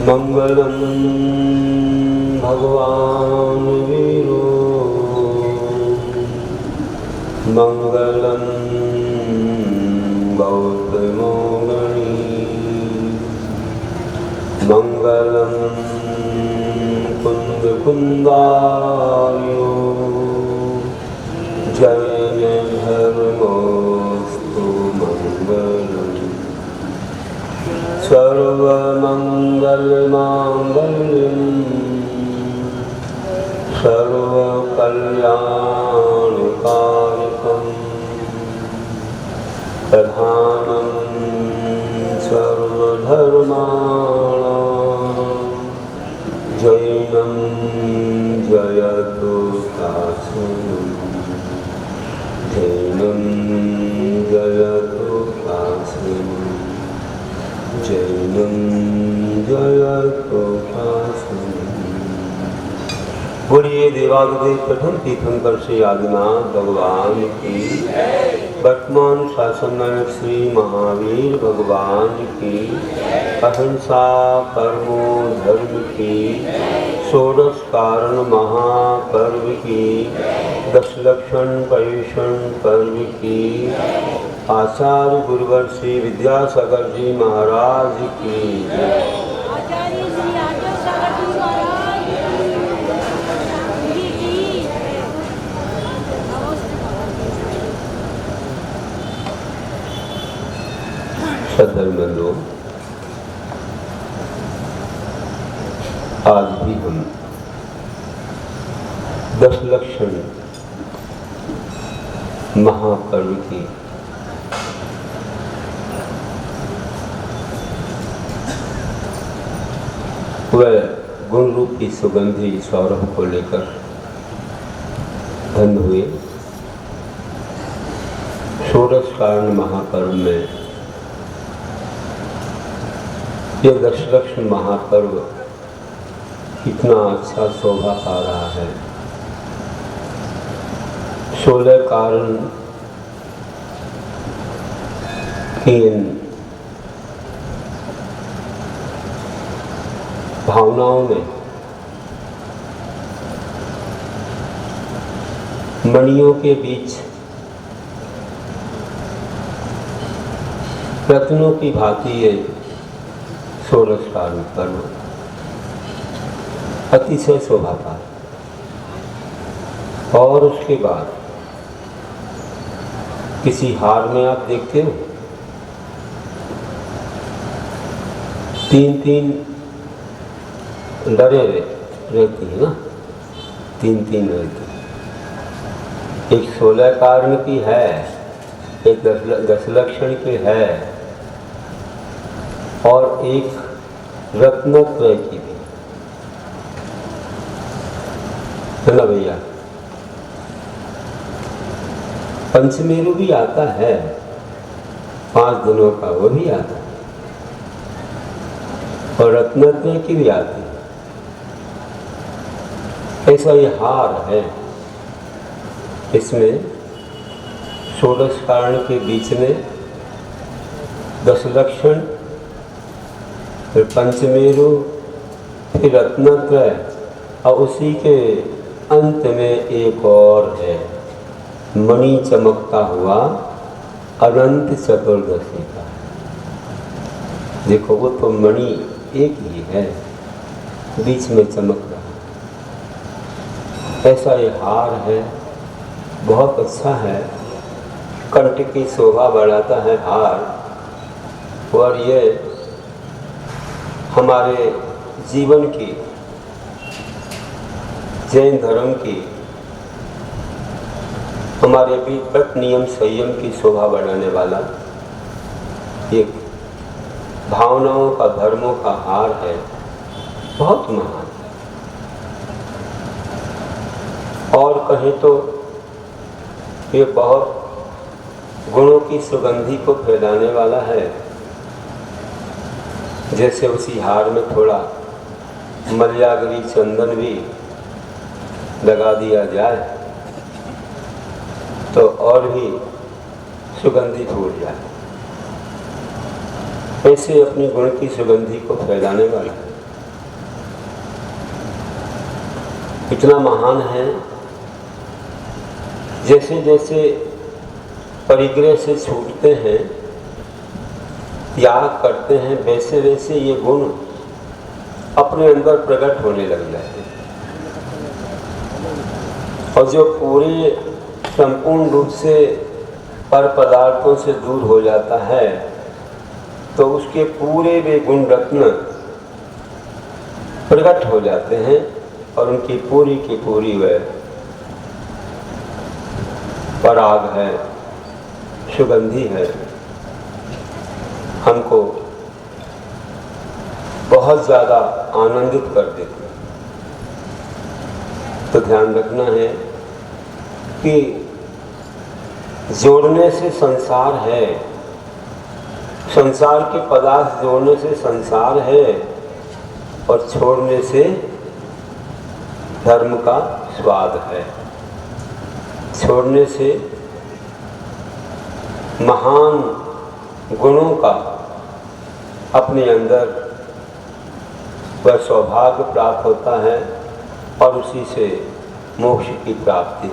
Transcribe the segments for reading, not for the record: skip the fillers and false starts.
मंगलम भगवान वीरो मंगलम गौतमो गणी मंगलम कुंद कुंदायो जय धर्मोस्तु मंगलम सर्वमंगल मांगल्यम सर्वकल्याणकारिकम् प्रधानं सर्वधर्माणां जैनं जयतु शासनं जैनं जयतु शासनं जैनं जयतु शासनं। बोलिए देवादिदेव प्रथम तीर्थंकर श्री आदिनाथ भगवान की, वर्तमान शासन में श्री महावीर भगवान की, अहिंसा परमो धर्म की, षोडश कारण महापर्व की, दशलक्षण पर्युषण पर्व की, आचार्य गुरुवर श्री विद्यासागर जी महाराज की। श्रद्धालुओं, आज भी हम दशलक्षण महापर्व की वह गुण रूप की सुगंधी सौरभ को लेकर धन्य हुए। षोडश कारण महापर्व में ये दशलक्षण महापर्व कितना अच्छा शोभा पा रहा है। 16 कारण की इन भावनाओं में मणियों के बीच रत्नों की भांति ये षोडश कारण पर्व अतिशय शोभा पाता। और उसके बाद किसी हार में आप देखते हो 3-3 डरे रहती है ना, 3-3 रहती। एक 16 कारण की है, एक दशलक्षण की है और एक रत्नत्रय की भी है ना भैया। पंचमेरु भी आता है 5 दिनों का, वो भी आता है और रत्नत्रय की भी आती है। ऐसा ये हार है, इसमें षोडश कारण के बीच में दशलक्षण, फिर पंचमेरु, फिर रत्नत्रय और उसी के अंत में एक और है मणि चमकता हुआ अनंत चतुर्दशी का। देखो वो तो मणि एक ही है, बीच में चमक रहा। ऐसा ये हार है, बहुत अच्छा है, कंठ की शोभा बढ़ाता है हार। और ये हमारे जीवन की, जैन धर्म की, हमारे भी व्रत नियम संयम की शोभा बढ़ाने वाला एक भावनाओं का, धर्मों का हार है, बहुत महान। और कहें तो ये बहुत गुणों की सुगंधी को फैलाने वाला है। जैसे उसी हार में थोड़ा मल्यागरी चंदन भी लगा दिया जाए तो और भी सुगंधित हो जाए। ऐसे अपनी गुण की सुगंधी को फैलाने वाला है। इतना महान है, जैसे जैसे परिग्रह से छूटते हैं, त्याग करते हैं, वैसे वैसे ये गुण अपने अंदर प्रकट होने लग जाते हैं। और जो पूरे संपूर्ण रूप से पर पदार्थों से दूर हो जाता है, तो उसके पूरे वे गुण रत्न प्रकट हो जाते हैं और उनकी पूरी की पूरी वह पराग है, सुगंधी है, हमको बहुत ज़्यादा आनंदित कर देती है। तो ध्यान रखना है कि जोड़ने से संसार है, संसार के पदार्थ जोड़ने से संसार है, और छोड़ने से धर्म का स्वाद है। छोड़ने से महान गुणों का अपने अंदर वह सौभाग्य प्राप्त होता है और उसी से मोक्ष की प्राप्ति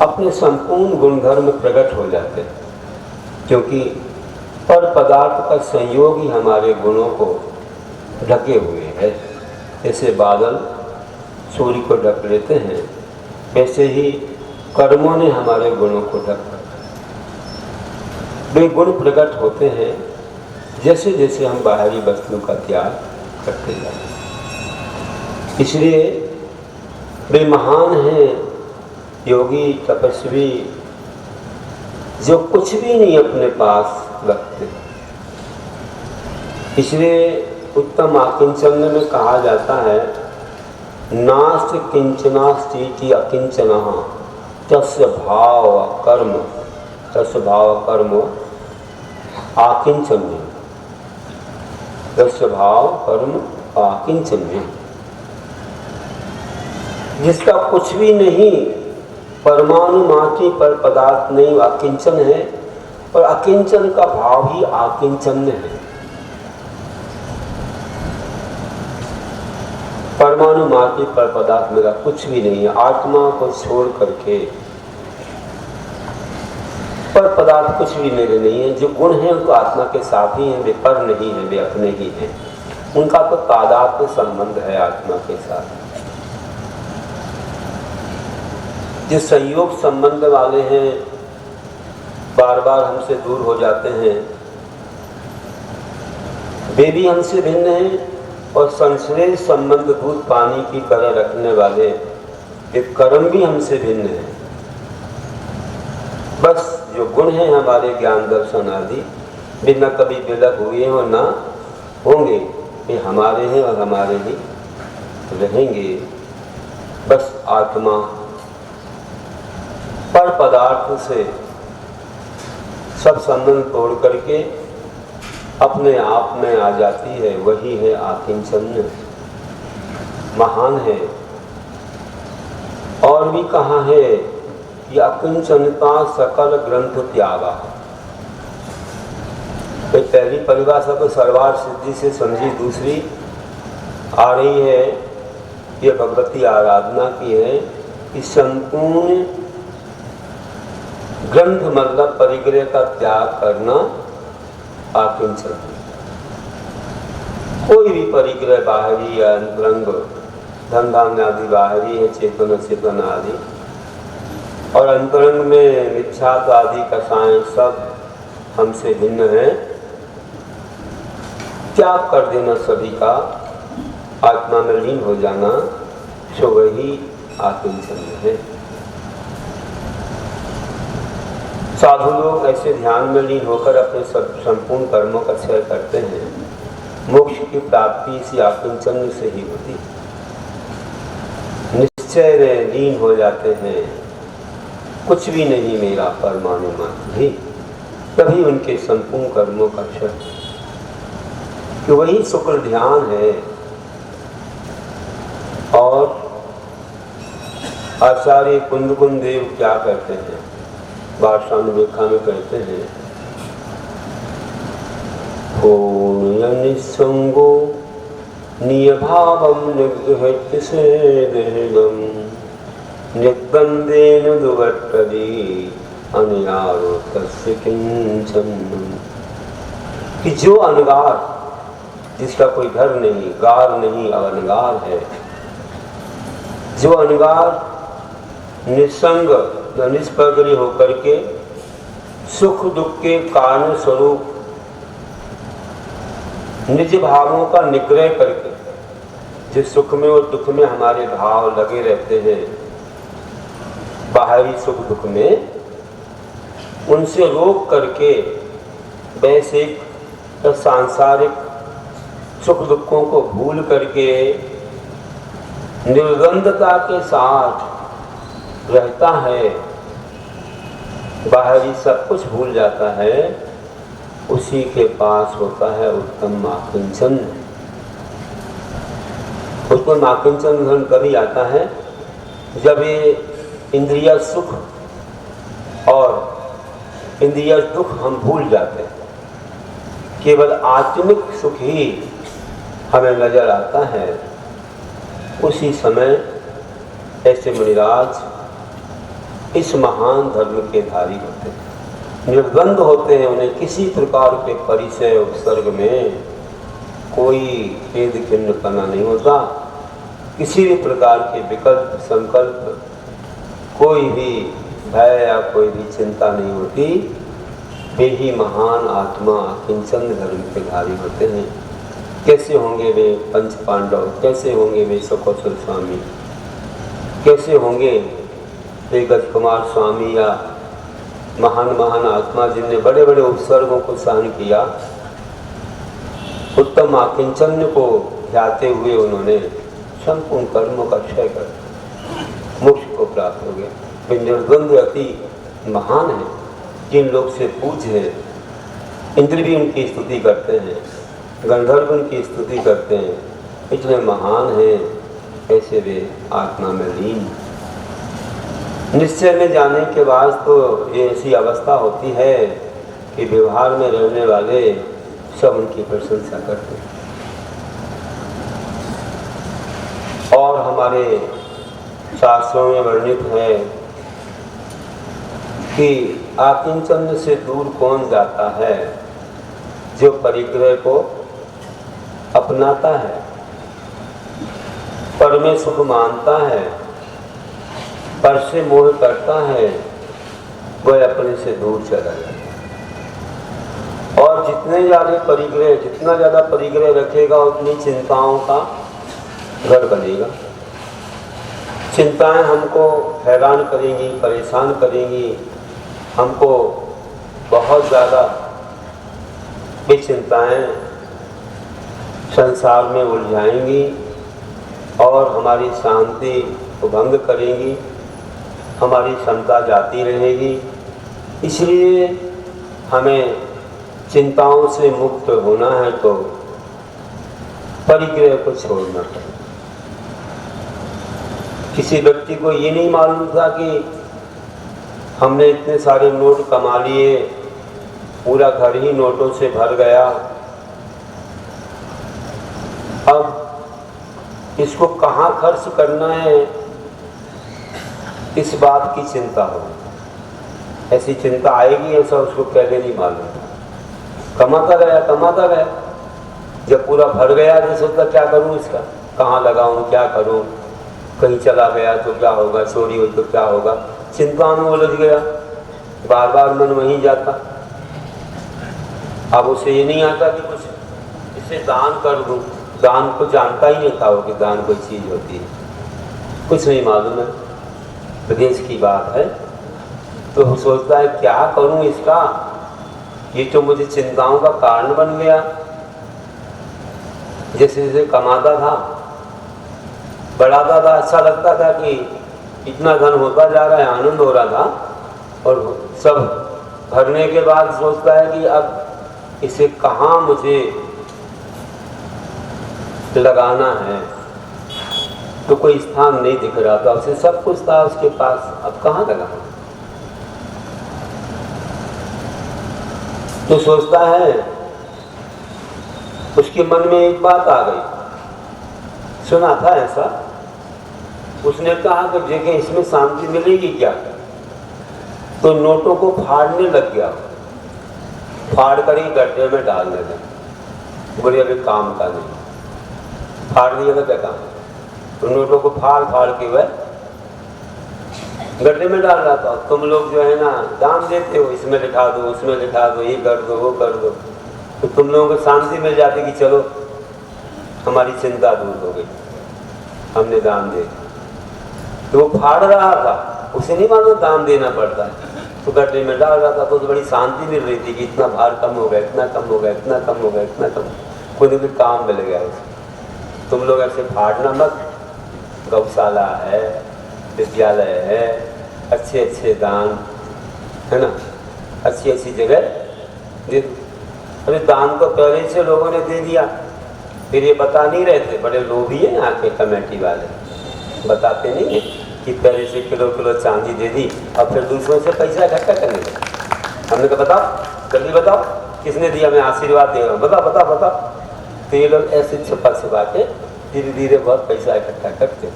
अपने संपूर्ण गुणधर्म प्रकट हो जाते हैं, क्योंकि पर पदार्थ का संयोग ही हमारे गुणों को ढके हुए है। जैसे बादल सूर्य को ढक लेते हैं, वैसे ही कर्मों ने हमारे गुणों को ढक रखा। वे गुण प्रकट होते हैं जैसे जैसे हम बाहरी वस्तुओं का त्याग करते जाते हैं। इसलिए वे महान हैं योगी तपस्वी जो कुछ भी नहीं अपने पास रखते। इसलिए उत्तम आकिंचन में कहा जाता है, नास्ति किंचनास्तीति अकिंचनः तस्य भाव कर्म आकिंचन्य, तस्य भाव कर्म आकिंचन्य। जिसका कुछ भी नहीं, परमाणु मात्र पर पदार्थ नहीं, अकिंचन है, और अकिंचन का भाव ही आकिंचन्य है। परमाणु मात्र पर पदार्थ मेरा कुछ भी नहीं है। आत्मा को छोड़ करके पर पदार्थ कुछ भी मेरे नहीं है। जो गुण हैं उनको आत्मा के साथ ही हैं, वे पर नहीं है, वे अपने ही हैं। उनका तो तादात्म्य संबंध है आत्मा के साथ। जो संयोग संबंध वाले हैं, बार बार हमसे दूर हो जाते हैं, वे भी हमसे भिन्न हैं। और संश्लेष संबंध दूध पानी की तरह रखने वाले ये कर्म भी हमसे भिन्न है। बस जो गुण हैं हमारे ज्ञान दर्शन आदि, वे न कभी विलग हुए हैं और न होंगे, ये हमारे हैं और हमारे ही रहेंगे। बस आत्मा पर पदार्थ से सब संबंध तोड़ करके अपने आप में आ जाती है, वही है आकिंचन्य, महान है। और भी कहा है कि अकिंचनता सकल ग्रंथ त्यागा। तो पहली परिभाषा तो सर्वार सिद्धि से समझी, दूसरी आ रही है ये भगवती आराधना की है कि संपूर्ण ग्रंथ मतलब परिग्रह का त्याग करना आकिंचन। कोई भी परिग्रह बाहरी या अंतरंग, धन आदि बाहरी है, चेतन चेतन आदि, और अंतरंग में मिथ्यात्व आदि कसाएं सब हमसे भिन्न है। त्याग कर देना सभी का, आत्मा में लीन हो जाना, सो वही आकिंचन है। साधु लोग ऐसे ध्यान में लीन होकर अपने संपूर्ण कर्मों का क्षय करते हैं। मोक्ष की प्राप्ति इसी आकिंचन से ही होती है। निश्चय में लीन हो जाते हैं, कुछ भी नहीं मेरा, परमाणु मात्र भी, तभी उनके संपूर्ण कर्मों का क्षय। कि वही शुक्ल ध्यान है। और आचार्य कुंदकुंद देव क्या कहते हैं, भाषानुव्याख्या में कहते हैं, पूर्ण निसंगो नियभावं निगृह्य सेदहिगं निर्बन्धेन दुवर्तते अनयारो तस्य किंचन। कि जो अनगार, जिसका कोई घर नहीं, गार नहीं, अनगार है, जो अनगार निसंग निष्प्रगरी होकर के सुख दुख के कारण स्वरूप निज भावों का निग्रह करके, जिस सुख में और दुख में हमारे भाव लगे रहते हैं, बाहरी सुख दुख में, उनसे रोक करके वैश्विक सांसारिक सुख दुखों को भूल करके निर्द्वंदता के साथ रहता है, बाहरी सब कुछ भूल जाता है, उसी के पास होता है उत्तम आकिंचन। उत्तम आकिंचन धन कभी आता है जब ये इंद्रिय सुख और इंद्रिय दुख हम भूल जाते हैं, केवल आत्मिक सुख ही हमें नजर आता है। उसी समय ऐसे मुनिराज इस महान धर्म के धारी होते हैं, निर्द्वंद होते हैं, उन्हें किसी प्रकार के परिचय उपसर्ग में कोई खेद खिन्नपना नहीं होता, किसी भी प्रकार के विकल्प संकल्प, कोई भी भय या कोई भी चिंता नहीं होती। वे ही महान आत्मा किंचन धर्म के धारी होते हैं। कैसे होंगे वे पंच पांडव, कैसे होंगे वे सकौशल स्वामी, कैसे होंगे वे गजकुमार स्वामी या महान महान आत्मा जिनने बड़े बड़े उपसर्गों को सहन किया। उत्तम आकिंचन को ध्याते हुए उन्होंने संपूर्ण कर्मों का क्षय कर मोक्ष को प्राप्त हो गया। वे निर्द्वंद अति महान है, जिन लोग से पूज्य है, इंद्र भी उनकी स्तुति करते हैं, गंधर्व उनकी स्तुति करते हैं, इतने महान हैं, ऐसे वे आत्मा में लीन। निश्चय में जाने के बाद तो ये ऐसी अवस्था होती है कि व्यवहार में रहने वाले सब उनकी प्रशंसा करते हैं। और हमारे शास्त्रों में वर्णित है कि आकिंचन से दूर कौन जाता है, जो परिग्रह को अपनाता है, पर में सुख मानता है, पर से मोह करता है, वह अपने से दूर चला जाता है। और जितना ज़्यादा परिग्रह रखेगा उतनी चिंताओं का घर बनेगा। चिंताएं हमको हैरान करेंगी, परेशान करेंगी, हमको बहुत ज़्यादा ये चिंताएं संसार में उलझाएंगी और हमारी शांति को भंग करेंगी, हमारी क्षमता जाती रहेगी। इसलिए हमें चिंताओं से मुक्त होना है तो परिग्रह को छोड़ना चाहिए। किसी व्यक्ति को ये नहीं मालूम था कि हमने इतने सारे नोट कमा लिए, पूरा घर ही नोटों से भर गया, अब इसको कहाँ खर्च करना है, इस बात की चिंता हो। ऐसी चिंता आएगी, ऐसा उसको पहले नहीं मालूम था। कमाता गया, जब पूरा भर गया तो सोचता क्या करूं इसका, कहाँ लगाऊं, क्या करूं, कहीं चला गया तो क्या होगा, चोरी हुई तो क्या होगा, चिंता में उलझ गया, बार बार मन वहीं जाता। अब उसे ये नहीं आता कि कुछ इसे दान कर दूं, दान को जानता ही नहीं था वो कि दान कोई चीज़ होती है, कुछ नहीं मालूम है, विदेश की बात है। तो वो सोचता है क्या करूं इसका, ये तो मुझे चिंताओं का कारण बन गया। जैसे जैसे कमाता था, बढ़ाता था, अच्छा लगता था कि इतना धन होता जा रहा है, आनंद हो रहा था, और सब भरने के बाद सोचता है कि अब इसे कहाँ मुझे लगाना है, तो कोई स्थान नहीं दिख रहा था। उसे सब कुछ था उसके पास, अब कहाँ लगाना। तो सोचता है, उसके मन में एक बात आ गई सुना था ऐसा। उसने कहा कि देखें इसमें शांति मिलेगी क्या, तो नोटों को फाड़ने लग गया, फाड़ कर ही गड्ढे में डालने लगा। बोले अभी काम का नहीं, फाड़ दिया तो क्या काम, तो नोटों को फाड़ फाड़ के वह गड्ढे में डाल रहा था। तुम लोग जो है ना दान देते हो, इसमें लिखा दो उसमें लिखा दो, ये कर दो वो कर दो, तो तुम लोगों को शांति मिल जाती कि चलो हमारी चिंता दूर हो गई, हमने दान दे। तो वो फाड़ रहा था, उसे नहीं मालूम दान देना पड़ता है, तो गड्ढे में डाल रहा था। तो बड़ी शांति मिल रही थी कि इतना भार कम हो गया, इतना कम हो गया, इतना कम हो गया, इतना कम, कोई भी काम मिल गया उसे। तुम लोग ऐसे फाड़ना मत, गौशाला है, विद्यालय है, अच्छे अच्छे दान है ना, अच्छी अच्छी जगह दे दो। अरे दान तो पहले से लोगों ने दे दिया, फिर ये बता नहीं रहे थे, बड़े लोभी है यहाँ के कमेटी वाले, बताते नहीं है कि पहले से किलो किलो चांदी दे दी और फिर दूसरों से पैसा इकट्ठा करने लगे। हमने कहा बताओ जल्दी बताओ किसने दिया, मैं आशीर्वाद दे रहा हूँ, बताओ बताओ बताओ। तो ये लोग ऐसे छुपा छुपा के धीरे धीरे बहुत पैसा इकट्ठा करते।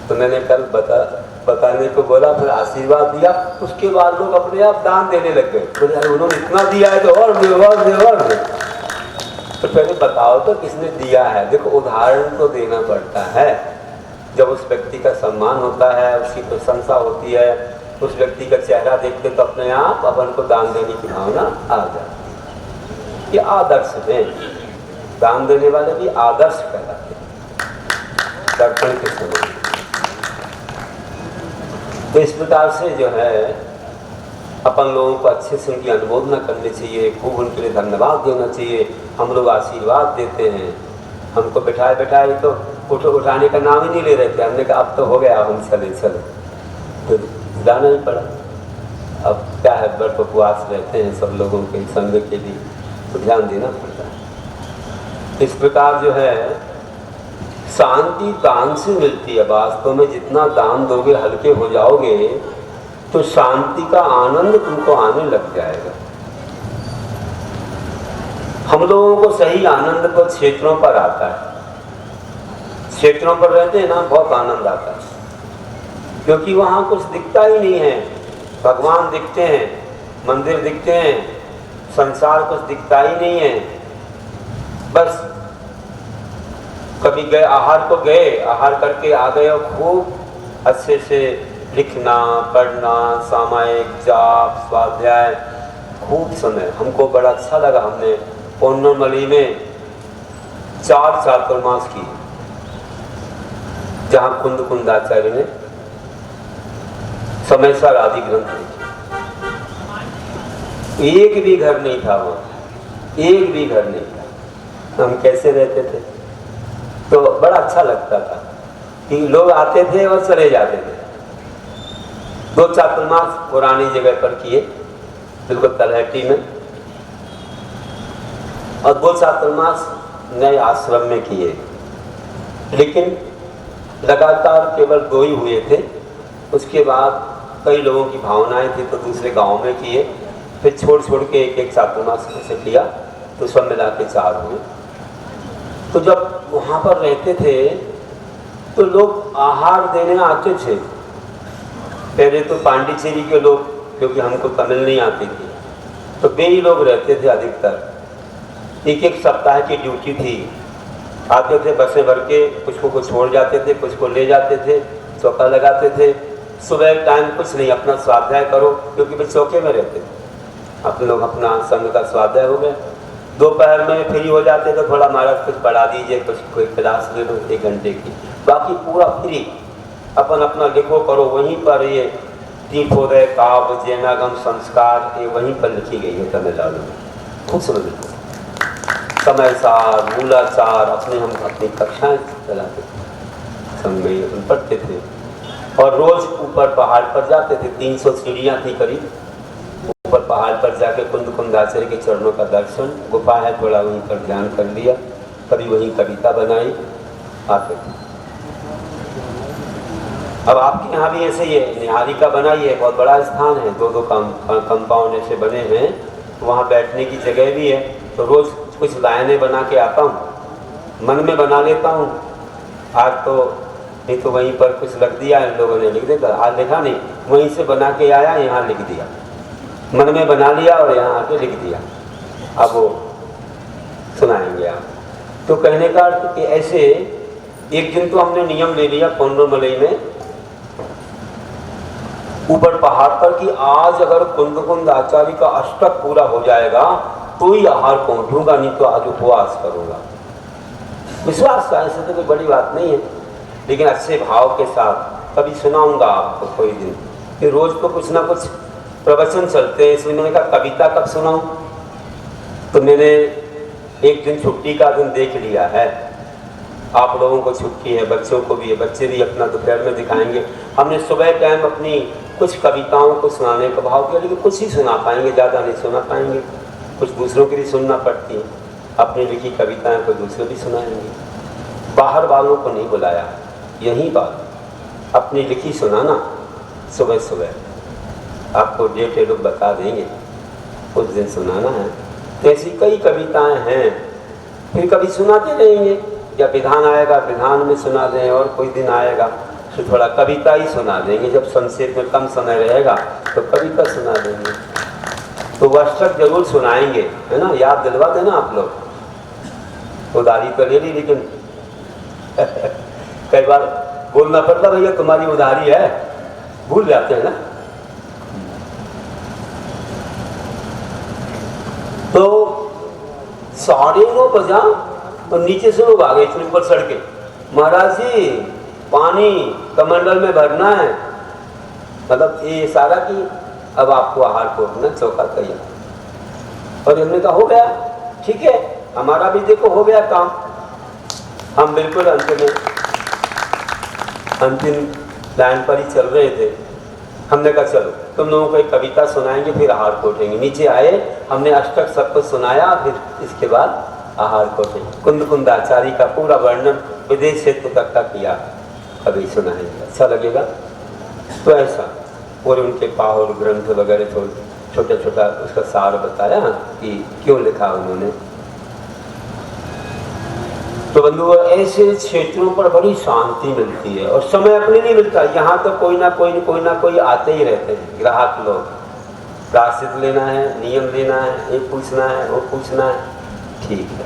तो मैंने कल बताने को बोला, फिर आशीर्वाद दिया, उसके बाद लोग अपने आप दान देने लग गए। बोले यार उन्होंने इतना दिया है तो और दे और दे और दे। तो पहले बताओ तो किसने दिया है। देखो उदाहरण तो देना पड़ता है, जब उस व्यक्ति का सम्मान होता है, उसकी प्रशंसा होती है, उस व्यक्ति का चेहरा देखते तो अपने आप अपन को दान देने की भावना आ जाती है। ये आदर्श है, दान देने वाले भी आदर्श कहलाते हैं दर्पण के समय। तो इस प्रकार से जो है अपन लोगों को अच्छे से उनकी अनुमोदना करनी चाहिए, खूब उनके लिए धन्यवाद देना चाहिए। हम लोग आशीर्वाद देते हैं, हमको बैठाए बैठाए तो उठाने का नाम ही नहीं ले रहे थे। हमने कहा अब तो हो गया, हम चले चलो, तो जाना ही पड़ा। अब क्या है, व्रत उपवास रहते हैं सब लोगों के संग के लिए, तो ध्यान देना पड़ता है। इस प्रकार जो है शांति दान से मिलती है। वास्तव में जितना दान दोगे, हल्के हो जाओगे, तो शांति का आनंद तुमको आने लग जाएगा। हम लोगों को सही आनंद तो क्षेत्रों पर आता है, क्षेत्रों पर रहते हैं ना, बहुत आनंद आता है, क्योंकि वहां कुछ दिखता ही नहीं है। भगवान दिखते हैं, मंदिर दिखते हैं, संसार कुछ दिखता ही नहीं है। बस कभी गए आहार को गए, आहार करके आ गए और खूब अच्छे से लिखना पढ़ना, सामायिक जाप स्वाध्याय, खूब समय हमको बड़ा अच्छा लगा। हमने पौर्णमली में 4 चातुर्मास की, जहाँ कुंद कुंदाचार्य ने समयसार आदि ग्रंथ लिखे। एक भी घर नहीं था वहाँ, एक भी घर नहीं था। हम कैसे रहते थे, तो बड़ा अच्छा लगता था कि लोग आते थे और चले जाते थे। 2 चातुर्मास पुरानी जगह पर किए, बिल्कुल तलहटी में, और 2 चातुर्मास नए आश्रम में किए। लेकिन लगातार केवल 2 ही हुए थे। उसके बाद कई लोगों की भावनाएं थी तो दूसरे गांव में किए, फिर छोड़ छोड़ के एक चातुर्मास से किया, तो सब मिला के 4 हुए। तो जब वहाँ पर रहते थे तो लोग आहार देने आते थे। पहले तो पांडिचेरी के लोग, क्योंकि हमको तमिल नहीं आती थी, तो वे ही लोग रहते थे अधिकतर। एक सप्ताह की ड्यूटी थी, आते थे बसें भर के, कुछ को छोड़ जाते थे, कुछ को ले जाते थे, चौका लगाते थे। सुबह टाइम कुछ नहीं, अपना स्वाध्याय करो, क्योंकि वे चौके में रहते थे। अपने लोग अपना संघ का स्वाध्याय हो गए। दोपहर में फ्री हो जाते तो थोड़ा महाराज कुछ पढ़ा दीजिए, कुछ कोई क्लास ले लो 1 घंटे की, बाकी पूरा फ्री। अपन अपना लिखो करो, वहीं पर ये तीर्थोदय काव्य जैनागम संस्कार ये वहीं पर लिखी गई है तमिलनाडु में। खूब समझ लिखो, समयसार मूलाचार अपने हम अपनी कक्षाएं चलाते थे, संग में अपन पढ़ते थे। और रोज ऊपर पहाड़ पर जाते थे, 300 सीढ़ियाँ थी करीब, ऊपर पहाड़ पर जाके कुंद कुंदाचार्य के चरणों का दर्शन, गुफा है, थोड़ा वहीं पर ध्यान कर लिया, कभी वहीं कविता बनाई, आते थे। अब आपके यहाँ भी ऐसे ही है, निहारिका बनाई है, बहुत बड़ा स्थान है, 2-2 कंपाउंड ऐसे बने हैं, वहाँ बैठने की जगह भी है। तो रोज कुछ लाइनें बना के आता हूँ, मन में बना लेता हूँ, आज तो नहीं तो वहीं पर कुछ लग दिया इन लोगों ने, लिख देता, आज लिखा नहीं, वहीं से बना के आया, यहाँ लिख दिया, मन में बना लिया और यहाँ आके लिख दिया। अब वो सुनाएंगे आप। तो कहने का अर्थ कि ऐसे एक दिन तो हमने नियम ले लिया पौंड्रमलई में ऊपर पहाड़ पर कि आज अगर कुंद आचार्य का अष्टक पूरा हो जाएगा तो ही आहार पहुंचूंगा, नहीं तो आज उपवास करूंगा। विश्वास का, ऐसे तो कोई बड़ी बात नहीं है, लेकिन अच्छे भाव के साथ कभी सुनाऊंगा आपको कोई दिन। फिर रोज तो कुछ ना कुछ प्रवचन चलते हैं, इसलिए मैंने कहा कविता कब सुनाऊं। तो मैंने एक दिन छुट्टी का दिन देख लिया है, आप लोगों को छुट्टी है, बच्चों को भी है, बच्चे भी अपना दोपहर में दिखाएंगे। हमने सुबह टाइम अपनी कुछ कविताओं को सुनाने का भाव किया, लेकिन कुछ ही सुना पाएंगे, ज़्यादा नहीं सुना पाएंगे, कुछ दूसरों की भी सुनना पड़ती है, अपनी लिखी कविताएं को दूसरे भी सुनाएंगे। बाहर वालों को नहीं बुलाया, यही बात अपनी लिखी सुनाना। सुबह सुबह आपको डेट लोग बता देंगे, उस दिन सुनाना है। तो ऐसी कई कविताएं हैं, फिर कभी सुनाते रहेंगे, या विधान आएगा विधान में सुना दें, और कोई दिन आएगा तो थोड़ा कविता ही सुना देंगे। जब संक्षेप में कम समय रहेगा तो कविता सुना देंगे। तो वर्षक जरूर सुनाएंगे, है ना, याद दिलवा देना आप लोग। उधारी तो ले ली, लेकिन कई बार बोलना पड़ता भैया तुम्हारी उधारी है, भूल जाते हैं ना। तो 9:30 बजा और नीचे से लोग आ गए, इतने ऊपर सड़के, महाराज जी पानी कमंडल में भरना है, मतलब ये इशारा की अब आपको आहार पहुंचना, चौका तैयार। और हमने कहा हो गया, ठीक है, हमारा भी देखो हो गया काम। हम बिल्कुल अंतिम लाइन पर ही चल रहे थे। हमने कहा चलो तुम लोगों को एक कविता सुनाएंगे, फिर आहार कोटेंगे। नीचे आए, हमने अष्टक सबको सुनाया, फिर इसके बाद आहार कोटेंगे। कुंद आचार्य का पूरा वर्णन विदेश क्षेत्र तक का किया, कभी सुनाएंगे, अच्छा लगेगा। तो ऐसा, और उनके पाहुर ग्रंथ वगैरह तो छोटा छोटा उसका सार बताया कि क्यों लिखा उन्होंने। तो बंधुओं, ऐसे क्षेत्रों पर बड़ी शांति मिलती है, और समय अपने नहीं मिलता। यहाँ तो कोई ना कोई आते ही रहते हैं, ग्राहक लोग, प्रायश्चित लेना है, नियम लेना है, ये पूछना है, वो पूछना है, ठीक है।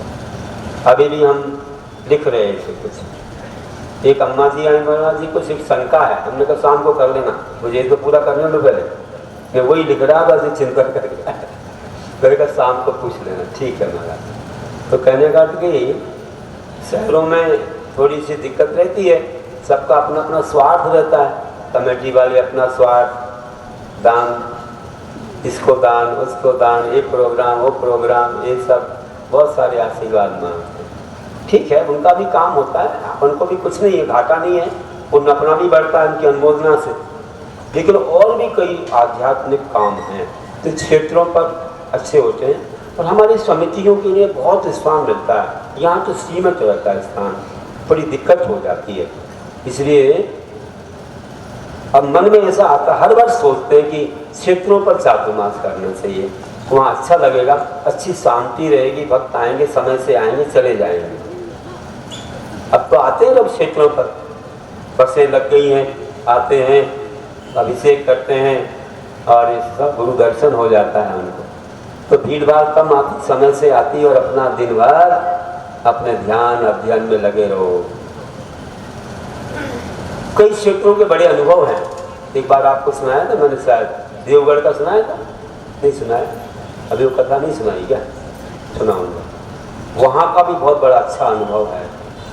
अभी भी हम लिख रहे थे कुछ, एक अम्मा जी आई, महाराज जी कुछ एक शंका है, हमने कहा शाम को कर लेना, मुझे तो पूरा करने दो पहले, मैं वही लिख रहा था, चिंता करके मैंने कहा शाम को पूछ लेना, ठीक है महाराज। तो कहने का कि शहरों में थोड़ी सी दिक्कत रहती है, सबका अपना अपना स्वार्थ रहता है, कमेटी वाले अपना स्वार्थ, दान, इसको दान, उसको दान, ये प्रोग्राम, वो प्रोग्राम, ये सब बहुत सारे आशीर्वाद मांगते हैं। ठीक है, उनका भी काम होता है, अपन को भी कुछ नहीं है, घाटा नहीं है, पुण्य अपना भी बढ़ता है उनकी अनुमोदना से। लेकिन और भी कई आध्यात्मिक काम हैं तो क्षेत्रों पर अच्छे होते हैं, और हमारी समितियों के लिए बहुत स्थान मिलता है। यहाँ तो सीमित रहता है स्थान, बड़ी दिक्कत हो जाती है। इसलिए अब मन में ऐसा आता, हर बार सोचते हैं कि क्षेत्रों पर चातुर्मास करना चाहिए, वहाँ अच्छा लगेगा, अच्छी शांति रहेगी, भक्त आएंगे, समय से आएंगे, चले जाएंगे। अब तो आते हैं लोग क्षेत्रों पर, बसें लग गई हैं, आते हैं, अभिषेक करते हैं, और ये सब गुरु दर्शन हो जाता है उनको। तो भीड़ भाड़ कम आती, समय से आती, और अपना दिन भर अपने ध्यान अध्ययन में लगे रहो। कई क्षेत्रों के बड़े अनुभव हैं। एक बार आपको सुनाया था मैंने, शायद देवगढ़ का सुनाया था, नहीं सुनाया, अभी वो कथा नहीं सुनाई क्या, सुनाऊंगा। वहाँ का भी बहुत बड़ा अच्छा अनुभव है।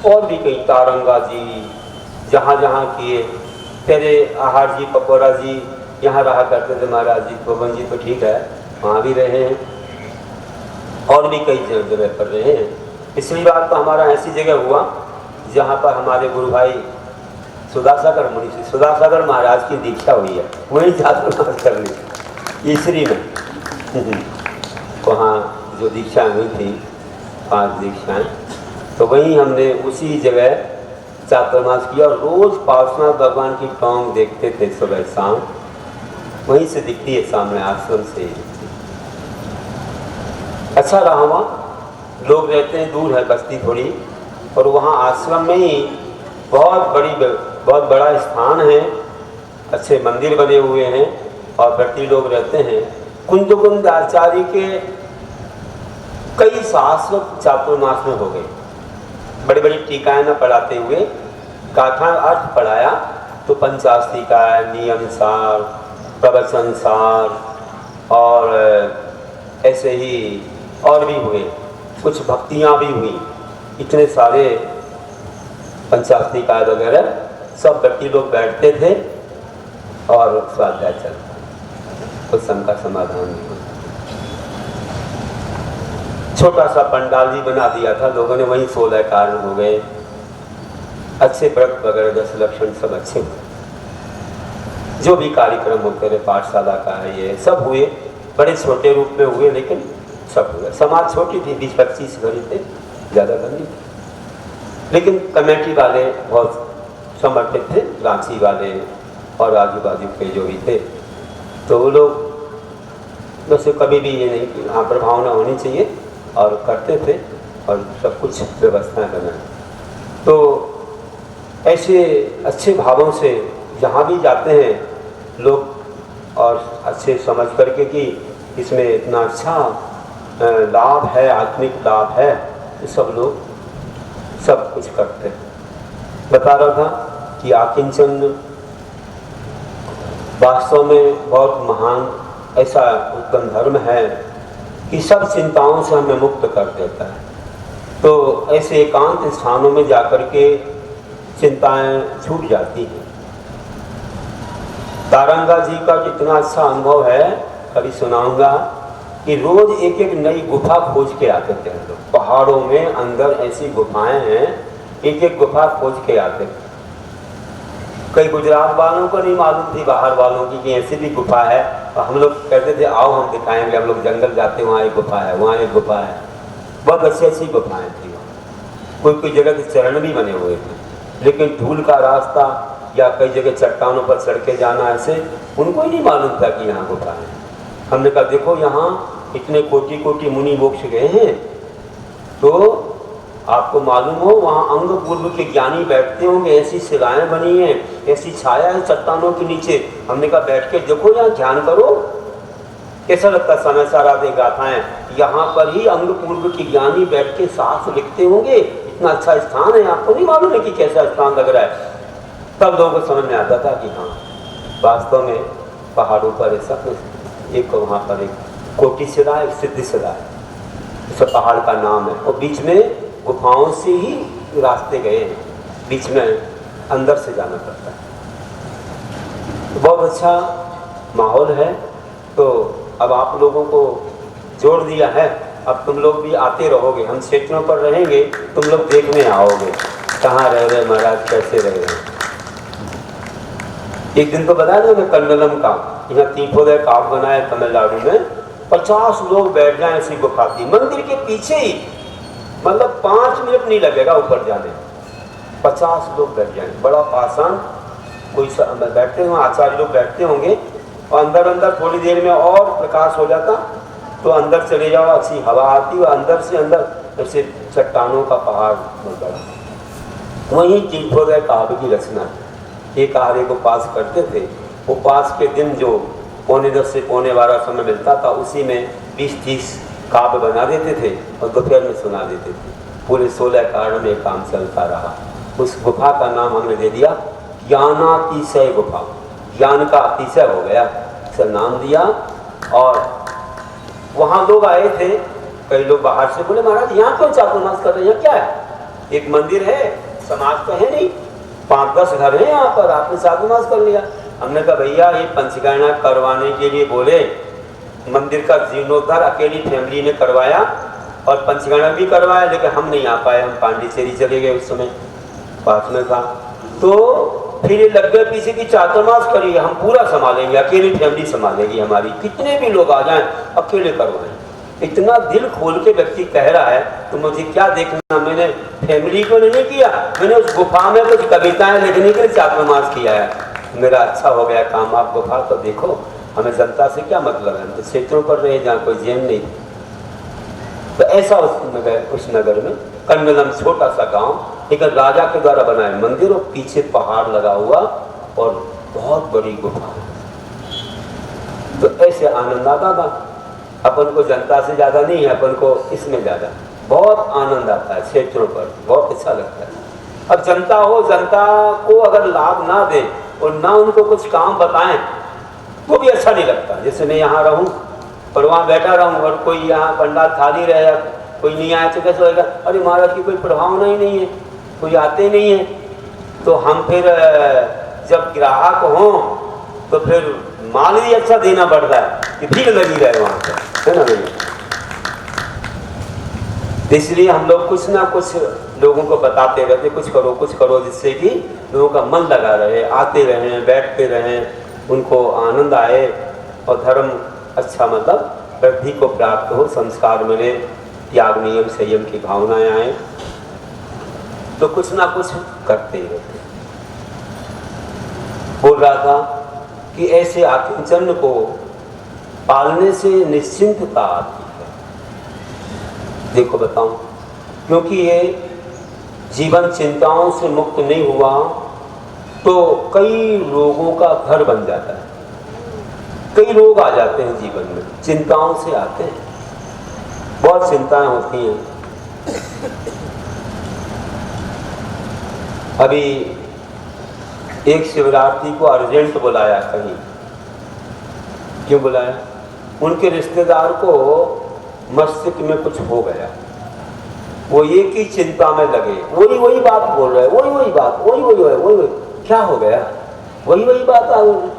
और भी कई, तारंगा जी, जहाँ जहाँ किए, पहले आहार जी, पकोरा जी यहाँ रहा करते थे, महाराज जी, गोवन जी तो ठीक है, वहाँ भी रहे हैं, और भी कई जगह पर रहे हैं। पिछली बार तो हमारा ऐसी जगह हुआ जहाँ पर हमारे गुरु भाई सुधासागर मुनि से सुधासागर महाराज की दीक्षा हुई है, वहीं चातुर्मास करनी ईसरी में वहाँ जो दीक्षा हुई थी, 5 दीक्षाएँ, तो वहीं हमने उसी जगह चातुर्मास किया। और रोज पार्श्वनाथ भगवान की टोंग देखते थे सुबह शाम, वहीं से दिखती है सामने, आश्रम से। अच्छा रहा, वहाँ लोग रहते हैं, दूर है बस्ती थोड़ी, और वहाँ आश्रम में ही बहुत बड़ा स्थान है, अच्छे मंदिर बने हुए हैं और व्रती लोग रहते हैं। कुंद आचार्य के कई शाश्वत चातुर्मास में हो गए, बड़ी बड़ी टीकाएं न पढ़ाते हुए गाथा अर्थ पढ़ाया तो पंचास्ती का नियम सार, प्रवचन सार और ऐसे ही और भी हुए, कुछ भक्तियां भी हुई, इतने सारे पंचास्ती का वगैरह सब व्यक्ति लोग बैठते थे और स्वाध्याय चलता, कुछ शंका का समाधान नहीं होता। छोटा सा पंडाल भी बना दिया था लोगों ने, वहीं 16 कारण हो गए, अच्छे व्रत वगैरह 10 लक्षण सब अच्छे हुए। जो भी कार्यक्रम होते रहे, पाठशाला का है, ये सब हुए, बड़े छोटे रूप में हुए लेकिन सब हुए। समाज छोटी थी, 20-25 घर थे, ज़्यादा घर नहीं थे, लेकिन कमेटी वाले बहुत समर्पित थे, रांची वाले और आजू बाजू के जो भी थे, तो वो लोग वैसे कभी भी ये नहीं कि हाँ प्रभावना होनी चाहिए और करते थे और सब कुछ व्यवस्थाएं बनाए। तो ऐसे अच्छे भावों से जहाँ भी जाते हैं लोग और अच्छे समझ करके कि इसमें इतना अच्छा लाभ है, आत्मिक लाभ है, तो सब लोग सब कुछ करते हैं। बता रहा था कि आकिंचन वास्तव में बहुत महान ऐसा उत्तम धर्म है कि सब चिंताओं से हमें मुक्त कर देता है। तो ऐसे एकांत स्थानों में जाकर के चिंताएं छूट जाती हैं। तारंगा जी का कितना अच्छा अनुभव है, कभी सुनाऊंगा कि रोज एक एक नई गुफा खोज के आते थे हम लोग। पहाड़ों में अंदर ऐसी गुफाएं हैं, एक एक गुफा खोज के आते थे। कई गुजरात वालों को नहीं मालूम थी, बाहर वालों की, कि ऐसी भी गुफा है, और हम लोग कहते थे आओ हम दिखाएंगे। हम लोग जंगल जाते, वहाँ एक गुफा है, वहाँ एक गुफा है, बहुत अच्छी अच्छी गुफाएं थी। कोई जगह के चरण भी बने हुए थे, लेकिन धूल का रास्ता या कई जगह चट्टानों पर चढ़ के जाना, ऐसे उनको ही नहीं मालूम था कि यहाँ गुफा है। हमने कहा देखो यहाँ इतने कोटि कोटि मुनि मोक्ष गए हैं, तो आपको मालूम हो वहाँ अंग पूर्व के ज्ञानी बैठते होंगे, ऐसी शिलाएं बनी हैं, ऐसी छाया है चट्टानों के नीचे। हमने कहा बैठ के देखो, यहाँ ध्यान करो, कैसा लगता समाचार आदि गाथाएं, यहाँ पर ही अंग पूर्व के ज्ञानी बैठ के साथ लिखते होंगे, इतना अच्छा स्थान है, आपको नहीं मालूम है कि कैसा स्थान लग रहा है। तब लोगों को समझ में आता था कि हाँ वास्तव में पहाड़ों पर ऐसा एक, वहाँ पर एक कोटि शिला, एक सिद्धि शिला है, इस पहाड़ का नाम है, और बीच में गुफाओं से ही रास्ते गए हैं, बीच में अंदर से जाना पड़ता है। बहुत अच्छा माहौल है। तो अब आप लोगों को जोड़ दिया है, अब तुम लोग भी आते रहोगे, हम क्षेत्रों पर रहेंगे, तुम लोग देखने आओगे कहाँ रह रहे महाराज, कैसे रह रहे। एक दिन तो बता दो मैं कंडलम का, यहाँ तीर्थोदय काव बनाया तमिलनाडु में, 50 लोग बैठ जाए ऐसी गुफा थी मंदिर के पीछे ही, मतलब 5 मिनट नहीं लगेगा ऊपर जाने, 50 लोग बैठ जाएंगे। बड़ा पाषाण कोई बैठते होंगे, आचार्य लोग बैठते होंगे, और अंदर अंदर थोड़ी देर में और प्रकाश हो जाता, तो अंदर चले जाओ, अच्छी हवा आती, और अंदर से अंदर ऐसे चट्टानों का पहाड़ बहुत बड़ा। वहीं तीर्थोदय काव्य की रचना, एक आर्य को पास करते थे, वो पास के दिन जो 9:45 से 12:15 समय मिलता था, उसी में 20-30 काव्य बना देते थे और दोपहर में सुना देते थे। पूरे 16 कारण में काम चलता रहा। उस गुफा का नाम हमने दे दिया ज्ञानातिशय गुफा, ज्ञान का अतिशय हो गया, इसका नाम दिया। और वहाँ लोग आए थे, कई लोग बाहर से, बोले महाराज यहाँ क्यों चातुर्मास कर रहे हैं, क्या है, एक मंदिर है, समाज तो है नहीं, 5-10 घर हैं यहाँ पर, आपने चातुर्मास कर लिया। हमने कहा भैया ये पंचगणना करवाने के लिए बोले, मंदिर का जीर्णोद्धार अकेली फैमिली ने करवाया और पंचगणना भी करवाया, लेकिन हम नहीं आ पाए, हम पांडिचेरी चले गए, उस समय पास में था। तो फिर ये लग गए पीछे की चातुर्मास करिए, हम पूरा संभालेंगे, अकेली फैमिली संभालेगी हमारी, कितने भी लोग आ जाएं अकेले करवाएं। इतना दिल खोल के व्यक्ति कह रहा है, तो मुझे क्या देखना, मैंने फैमिली को नहीं किया, मैंने उस गुफा में कुछ कविताएं लिखने के लिए चातुर्मास किया है, मेरा अच्छा हो गया काम। आप गुफा तो देखो, हमें जनता से क्या मतलब है, तो क्षेत्रों पर रहे जहाँ कोई जेल नहीं। तो ऐसा उस नगर में कन्नलम छोटा सा गांव, लेकिन राजा के द्वारा बनाया मंदिर और पीछे पहाड़ लगा हुआ और बहुत बड़ी गुफा। तो ऐसे आनंद आता था। अपन को जनता से ज्यादा नहीं है, अपन को इसमें ज्यादा बहुत आनंद आता है क्षेत्रों पर, बहुत अच्छा लगता है। अब जनता हो, जनता को अगर लाभ ना दे और ना उनको कुछ काम बताएं तो भी अच्छा नहीं लगता। जैसे मैं यहाँ रहूं और वहाँ बैठा रहूं और कोई यहाँ पंडाल खाली रहे, कोई नहीं आया तो कैसे होगा? अरे महाराज की कोई प्रभावना ही नहीं है, कोई आते नहीं है। तो हम फिर जब ग्राहक हों तो फिर माल भी अच्छा देना पड़ता है कि भीड़ लगी रहे वहाँ पर, है ना भैया? इसलिए हम लोग कुछ ना कुछ लोगों को बताते रहते, कुछ करो, जिससे कि लोगों का मन लगा रहे, आते रहें, बैठते रहें, उनको आनंद आए और धर्म अच्छा मतलब वृद्धि को प्राप्त हो, संस्कार मिले, त्याग नियम संयम की भावनाएं आए। तो कुछ ना कुछ करते ही रहते। बोल रहा था कि ऐसे आत्मचंद को पालने से निश्चिंतता आती है। देखो बताऊं, क्योंकि ये जीवन चिंताओं से मुक्त नहीं हुआ तो कई रोगों का घर बन जाता है। कई रोग आ जाते हैं जीवन में, चिंताओं से आते हैं, बहुत चिंताएं होती हैं। अभी एक शिवरात्रि को अर्जेंट बुलाया कहीं। क्यों बुलाया? उनके रिश्तेदार को मस्तिष्क में कुछ हो गया, वो एक ही चिंता में लगे, वही बात बोल रहे, वही बात, वही क्या हो गया, वही बात आ गई।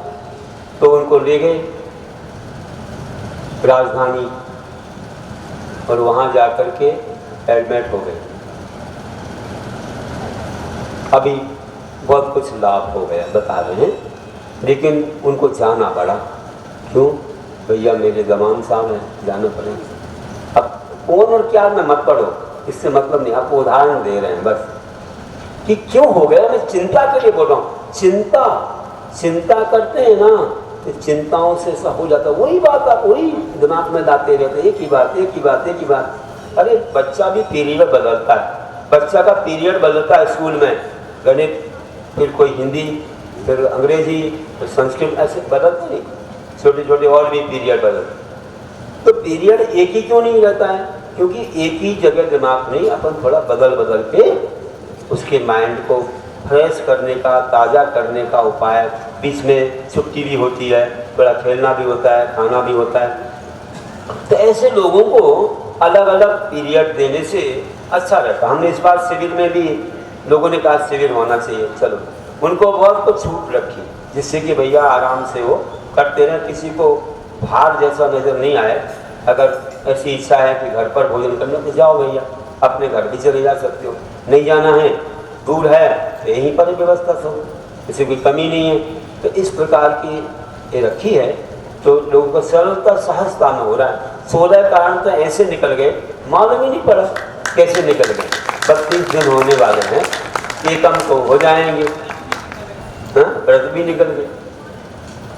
तो उनको ले गए राजधानी और वहां जाकर के एडमिट हो गए। अभी बहुत कुछ लाभ हो गया बता रहे हैं, लेकिन उनको जाना पड़ा। क्यों? भैया मेरे जमान साहब हैं, जाना पड़ेगा। अब कौन और क्या में मत पढ़ो, इससे मतलब नहीं, आपको उदाहरण दे रहे हैं बस कि क्यों हो गया। मैं चिंता के लिए बोल रहा हूँ। चिंता करते हैं ना तो चिंताओं से ऐसा हो जाता है। वही बात आप वही दिमाग में लाते रहते, एक ही बात। अरे बच्चा भी पीरियड बदलता है, बच्चा का पीरियड बदलता है स्कूल में, गणित, फिर कोई हिंदी, फिर अंग्रेजी, फिर संस्कृत, ऐसे बदलते नहीं, छोटे और भी पीरियड बदलते। तो पीरियड एक ही क्यों नहीं रहता है? क्योंकि एक ही जगह दिमाग नहीं, अपन थोड़ा बदल के उसके माइंड को फ्रेश करने का, ताज़ा करने का उपाय। बीच में छुट्टी भी होती है, थोड़ा खेलना भी होता है, खाना भी होता है। तो ऐसे लोगों को अलग अलग पीरियड देने से अच्छा रहता। हमने इस बार शिविर में भी लोगों ने कहा शिविर होना चाहिए, चलो उनको बहुत कुछ छूट रखी, जिससे कि भैया आराम से वो करते रहे, किसी को भार जैसा नज़र नहीं आए। अगर ऐसी इच्छा है कि घर पर भोजन करना तो जाओ भैया, अपने घर भी चले जा सकते हो। नहीं जाना है, दूर है, तो यहीं पर व्यवस्था सब, किसी की कमी नहीं है। तो इस प्रकार की ये रखी है, तो लोगों को सरलता सहजता में हो रहा है। 16 कारण तो ऐसे निकल गए, मालूम ही नहीं पड़ा कैसे निकल गए। 32 दिन होने वाले हैं, एकम तो हो जाएंगे, व्रत भी निकल गए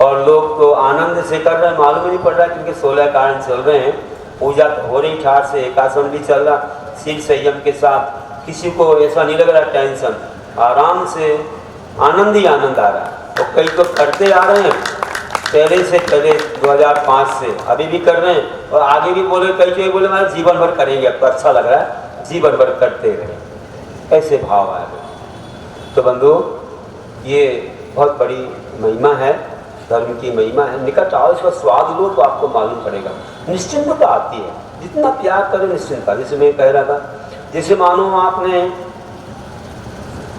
और लोग तो आनंद से कर रहे हैं, मालूम ही नहीं पड़ रहा, क्योंकि 16 कारण चल रहे हैं। पूजा तो हो रही ठाट से, एकासन भी चल रहा शील संयम के साथ। किसी को ऐसा नहीं लग रहा टेंशन, आराम से आनंद ही आनंद आ रहा है। और कई तो करते आ रहे हैं पहले 2005 से, अभी भी कर रहे हैं और आगे भी बोले, कई बोले हमारे जीवन भर करेंगे, अब तो अच्छा लग रहा है, जीवन भर करते रहे, ऐसे भाव आ गए। तो बंधु, ये बहुत बड़ी महिमा है, धर्म की महिमा है। निकट आओ, इसका स्वाद लो तो आपको मालूम पड़ेगा। निश्चिंतता आती है, जितना प्यार करें निश्चिंतता। जैसे मैं कह रहा था, जैसे मानो आपने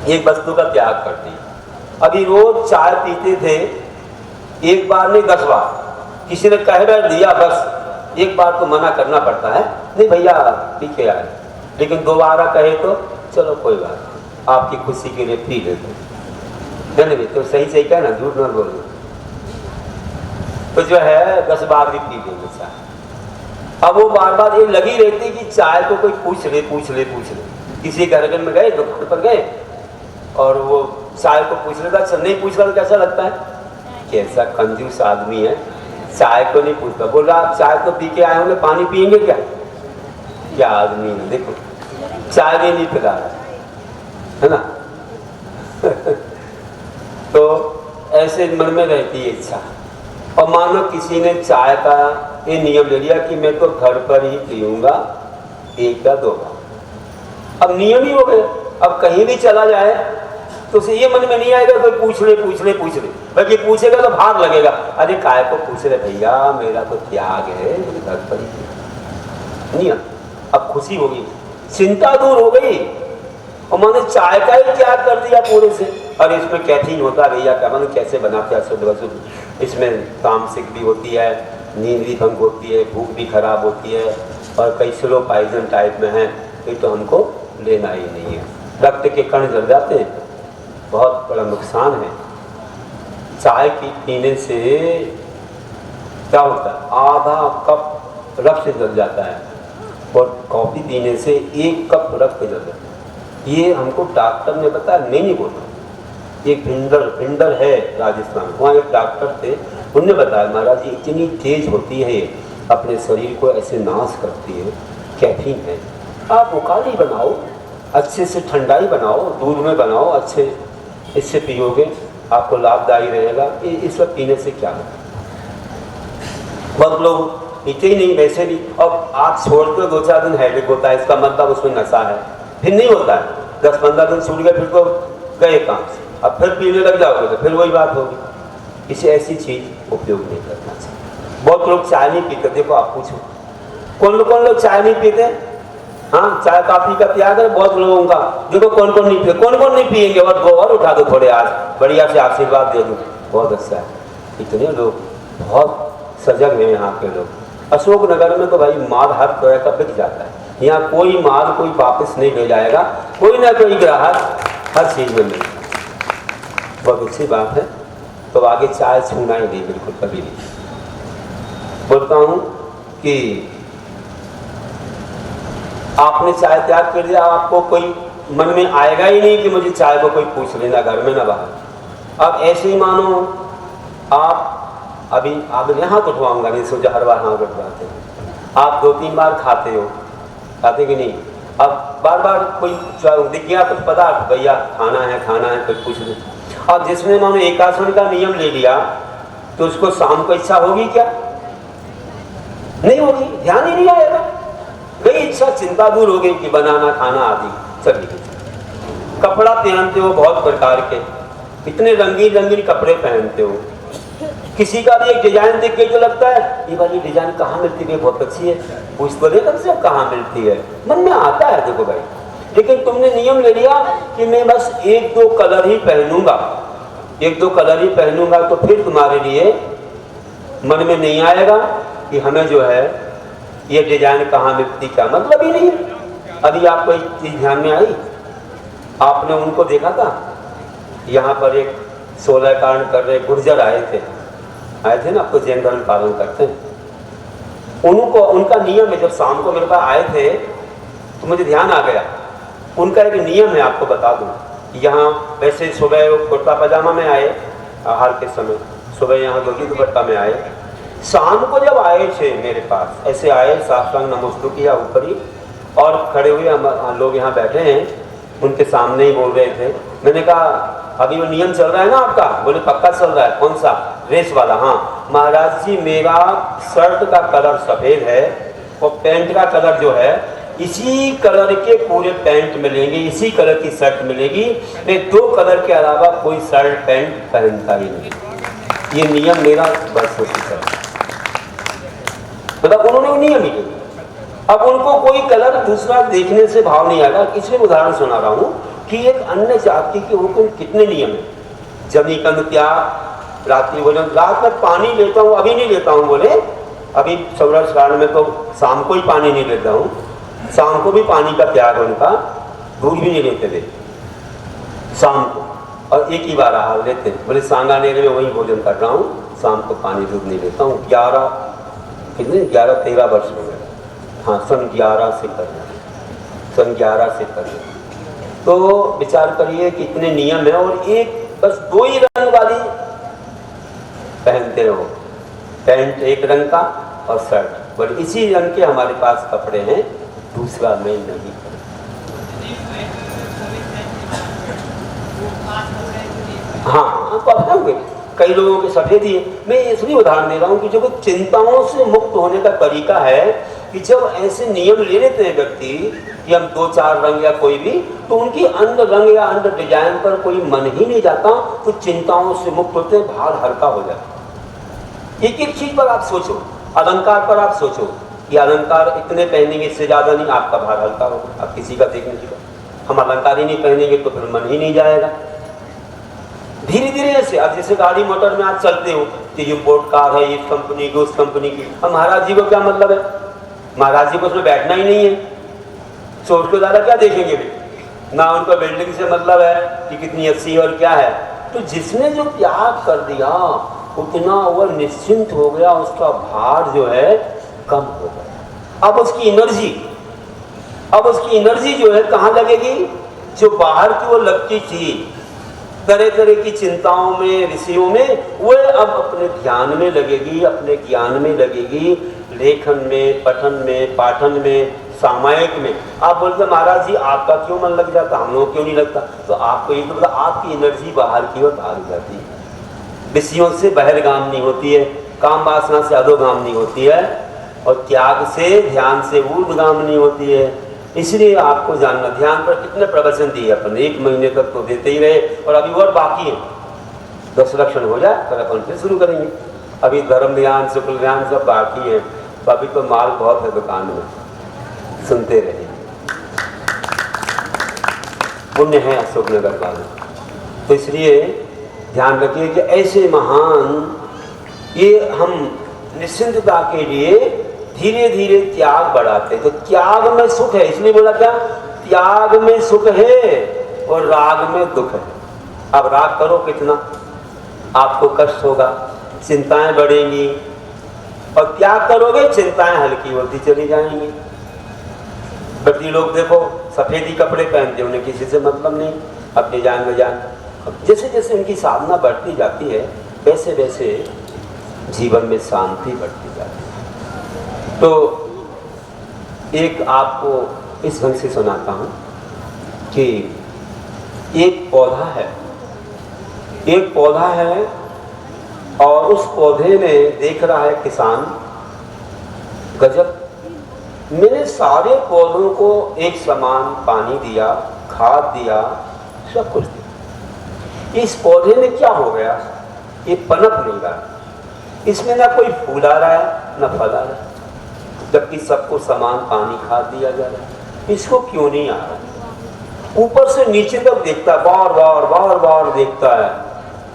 एक वस्तु का त्याग कर दिया। अभी रोज चाय पीते थे, एक बार नहीं 10 बार, किसी ने कह दिया बस एक बार तो मना करना पड़ता है, नहीं भैया पी के आए। लेकिन दोबारा कहे तो चलो कोई बात, आपकी खुशी के लिए पी लेते हैं, नहीं तो सही कहना, झूठ न बोलना। तो जो है 10 बार भी पी लेंगे चाय। अब वो बार ये लगी रहती कि चाय को कोई पूछ ले। किसी घर में गए, दुकान पर गए और वो चाय को पूछ लेता, अच्छा नहीं पूछ रहा तो कैसा लगता है? कैसा कंजूस आदमी है, चाय को नहीं पूछता। बोल रहा आप चाय तो पी के आए होंगे, पानी पियेंगे क्या? क्या आदमी है देखो। चाय भी नहीं पिला रहा है ना। तो ऐसे मन में रहती है इच्छा। और मानो किसी ने चाय का ये नियम ले लिया कि मैं तो घर पर ही पीऊंगा 1 या 2 बार। अब नियम ही हो गया। अब कहीं भी चला जाए तो उसे ये मन में नहीं आएगा कोई पूछ ले बल्कि पूछेगा तो भाग लगेगा। अरे काय को पूछ रहे भैया, मेरा तो त्याग है, मेरे घर पर ही नियम। अब खुशी होगी, चिंता दूर हो गई। और मैंने चाय का ही त्याग कर दिया पूरे से। और इसमें कैफीन होता है भैया, क्या मैंने कैसे बनाते हैं शुद्ध वशुद्ध। इसमें तामसिक भी होती है, नींद भी भंग होती है, भूख भी खराब होती है, और कई स्लो पॉइजन टाइप में है। ये तो हमको लेना ही नहीं है। रक्त के कण जल जाते हैं, बहुत बड़ा नुकसान है। चाय की पीने से क्या होता है, आधा कप रक्त जल जाता है, और कॉफी पीने से 1 कप रक्त जल जाता है। ये हमको डॉक्टर ने बताया, मैं नहीं बोला। एक भिंडर है राजस्थान, वहाँ एक डॉक्टर थे, उनने बताया महाराज जी इतनी तेज होती है, अपने शरीर को ऐसे नाश करती है, कैफीन है। आप उकाली बनाओ, अच्छे से ठंडाई बनाओ, दूध में बनाओ, अच्छे इससे पियोगे आपको लाभदायी रहेगा। इस सब पीने से क्या है, बहुत लोग पीते ही नहीं वैसे भी। अब आप छोड़ते हो 2-4 दिन हेडेक होता है, इसका मतलब उसमें नशा है, फिर नहीं होता है। 10-15 दिन छूट गए, फिर तो गए काम से। अब फिर पीने लग जाओगे तो फिर वही बात होगी। इसे ऐसी चीज उपयोग नहीं करना चाहिए। बहुत लोग चाय नहीं पीते, देखो आप पूछो कौन लोग चाय नहीं पीते। हाँ, चाय काफी का त्याग है बहुत लोगों का। देखो कौन कौन नहीं पीते, कौन नहीं पिएंगे। और 2 और उठा दो थोड़े, आज बढ़िया से आशीर्वाद दे दूँ, बहुत अच्छा है। इतने लोग बहुत सजग हैं यहाँ के लोग। अशोक नगर में तो भाई माल हर तरह का बिक जाता है। यहाँ कोई माल कोई वापस नहीं ले जाएगा, कोई ना कोई ग्राहक हर चीज में मिलेगा। बहुत अच्छी बात है। तो आगे चाय छूना ही नहीं, बिल्कुल कभी नहीं। बोलता हूँ कि आपने चाय त्याग कर दिया, आपको कोई मन में आएगा ही नहीं कि मुझे चाय को कोई पूछ लेना, घर में ना बाहर। अब ऐसे ही मानो आप अभी आप यहाँ उठवाऊंगा नहीं, सोचा हर बार हाथ उठवाते हैं। आप 2-3 बार खाते हो, खाते कि नहीं। अब बार बार कोई दिख गया कुछ पदार्थ, भैया खाना है कोई पूछ ले। अब जिसने मानो एकासन का नियम ले लिया तो उसको शाम को इच्छा होगी क्या, नहीं होगी, ध्यान ही नहीं आएगा। गई इच्छा, चिंता दूर हो गई कि बनाना खाना आदि चली गई। कपड़ा पहनते हो बहुत प्रकार के, इतने रंगीन कपड़े पहनते हो। किसी का भी एक डिजाइन देख के तो लगता है ये वाली डिजाइन कहाँ मिलती है, बहुत अच्छी है, पूछते देखो से कहाँ मिलती है, मन में आता है। देखो भाई, लेकिन तुमने नियम ले लिया कि मैं बस 1-2 कलर ही पहनूंगा, 1-2 कलर ही पहनूंगा, तो फिर तुम्हारे लिए मन में नहीं आएगा कि हमें जो है ये डिजाइन कहाँ मिलती, क्या मतलब ही नहीं है। अभी आपको एक चीज ध्यान में आई, आपने उनको देखा था यहाँ पर एक 16 कारण कर रहे गुर्जर आए थे ना, आपको जैन धर्म पालन करते हैं। उनको उनका नियम है, जब शाम को मेरे पास आए थे तो मुझे ध्यान आ गया, उनका एक नियम है, आपको बता दूं। यहाँ वैसे सुबह कुर्ता पजामा में आए, आहार के समय सुबह यहाँ धोती दुपट्टा में आए, शाम को जब आए थे मेरे पास ऐसे आए, साष्टांग नमस्कार किया ऊपर ही, और खड़े हुए लोग यहाँ बैठे हैं, उनके सामने ही बोल रहे थे। मैंने कहा अभी वो नियम चल रहा है ना आपका, बोले पक्का चल रहा है, कौन सा, रेस वाला। हाँ महाराज जी, मेरा शर्ट का कलर सफेद है और पैंट का कलर जो है इसी कलर के पूरे पैंट मिलेंगे, इसी कलर की शर्ट मिलेगी, मैं 2 कलर के अलावा कोई शर्ट पैंट पहनता ही नहीं। ये नियम मेरा बरसों से है, मतलब उन्होंने नियम ही किया। अब उनको कोई कलर दूसरा देखने से भाव नहीं आएगा। इसलिए उदाहरण सुना रहा हूँ कि एक अन्य जाति के उनको कितने नियम है। जमी कंद त्याग, रात्रि भोजन, रात में पानी लेता हूँ, अभी नहीं लेता हूँ, बोले अभी सौरभ कारण में तो शाम को ही पानी नहीं लेता हूँ, शाम को भी पानी का त्याग उनका, दूध भी नहीं लेते थे शाम को, और एक ही बार आहार लेते हैं। बोले सांगानेर में वही भोजन कर रहा हूँ, शाम को पानी दूध नहीं लेता हूँ। 11-13 वर्ष हो गए। हाँ, सन 11 से कर रहे, सन 11 से कर रहे। तो विचार करिए कि इतने नियम है, और एक बस 2 ही रंग वाली पहनते हो, पैंट एक रंग का और शर्ट, बोले इसी रंग के हमारे पास कपड़े हैं, दूसरा मैं नहीं। हाँ, तो आप होंगे कई लोगों के सफेद ही है। मैं इसलिए उदाहरण दे रहा हूँ कि जो चिंताओं से मुक्त होने का तरीका है कि जब ऐसे नियम ले लेते हैं व्यक्ति कि हम 2-4 रंग या कोई भी, तो उनकी अन्य रंग या अन्य डिजाइन पर कोई मन ही नहीं जाता, तो चिंताओं से मुक्त होते हैं, भार हल्का हो जाता है। एक एक चीज पर आप सोचो, अलंकार पर आप सोचो कि अलंकार इतने पहनेंगे, इससे ज्यादा नहीं, आपका भार हल्का होगा। आप किसी का देखने की, हम अलंकार ही नहीं पहनेंगे तो फिर मन ही नहीं जाएगा। धीरे धीरे ऐसे, अब जैसे गाड़ी मोटर में आप चलते हो कि इम्पोर्ट कार है, इस कंपनी की, उस कंपनी की, अब महाराज जी को क्या मतलब है? महाराज जी को उसमें बैठना ही नहीं है, तो उसको ज्यादा क्या देखेंगे भी? ना उनको बिल्डिंग से मतलब है कि कितनी अच्छी और क्या है। तो जिसने जो त्याग कर दिया उतना वह निश्चिंत हो गया, उसका भार जो है कम हो गया। अब उसकी एनर्जी जो है कहाँ लगेगी? जो बाहर की वो लगती थी तरह तरह की चिंताओं में, विषयों में, वो अब अपने ध्यान में लगेगी, अपने ज्ञान में लगेगी, लेखन में, पठन में, पाठन में, सामायिक में। आप बोलते महाराज जी आपका क्यों मन लग जाता, हम लोग क्यों नहीं लगता? तो आपको ये तो मतलब आपकी एनर्जी बाहर की ओर भाग जाती है, विषयों से बहिर्गाम नहीं होती है, काम वासना से अधोगाम नहीं होती है, और त्याग से, ध्यान से ऊर्ध्वगाम नहीं होती है। इसलिए आपको जानना, ध्यान पर कितने प्रवचन दिए अपन, 1 महीने तक तो देते ही रहे, और अभी और बाकी है। 10 लक्षण हो जाए फिर अपन फिर शुरू करेंगे। अभी धर्म ध्यान, शुक्ल ध्यान सब बाकी है, तो अभी तो माल बहुत है दुकान में, सुनते रहिए। पुण्य है अशोकनगर वाले। तो इसलिए ध्यान रखिए कि ऐसे महान, ये हम निश्चिंतता के लिए धीरे धीरे त्याग बढ़ाते। तो त्याग में सुख है, इसलिए बोला क्या? त्याग में सुख है और राग में दुख है। अब राग करो कितना, आपको कष्ट होगा, चिंताएं बढ़ेंगी, और त्याग करोगे चिंताएं हल्की होती चली जाएंगी। बल्कि लोग देखो सफेदी कपड़े पहनते, उन्हें किसी से मतलब नहीं, अपनी जान में जान। जैसे जैसे उनकी साधना बढ़ती जाती है वैसे वैसे जीवन में शांति बढ़ती जाती है। तो एक आपको इस ढंग से सुनाता हूं कि एक पौधा है और उस पौधे में देख रहा है किसान, गजब, मैंने सारे पौधों को एक समान पानी दिया, खाद दिया, सब कुछ दिया, इस पौधे में क्या हो गया? ये पनप नहीं रहा, इसमें ना कोई फूल आ रहा है ना फल आ रहा है, जबकि सबको समान पानी खाद दिया जा रहा है। इसको क्यों नहीं आ रहा? ऊपर से नीचे तक देखता है, बार बार देखता है,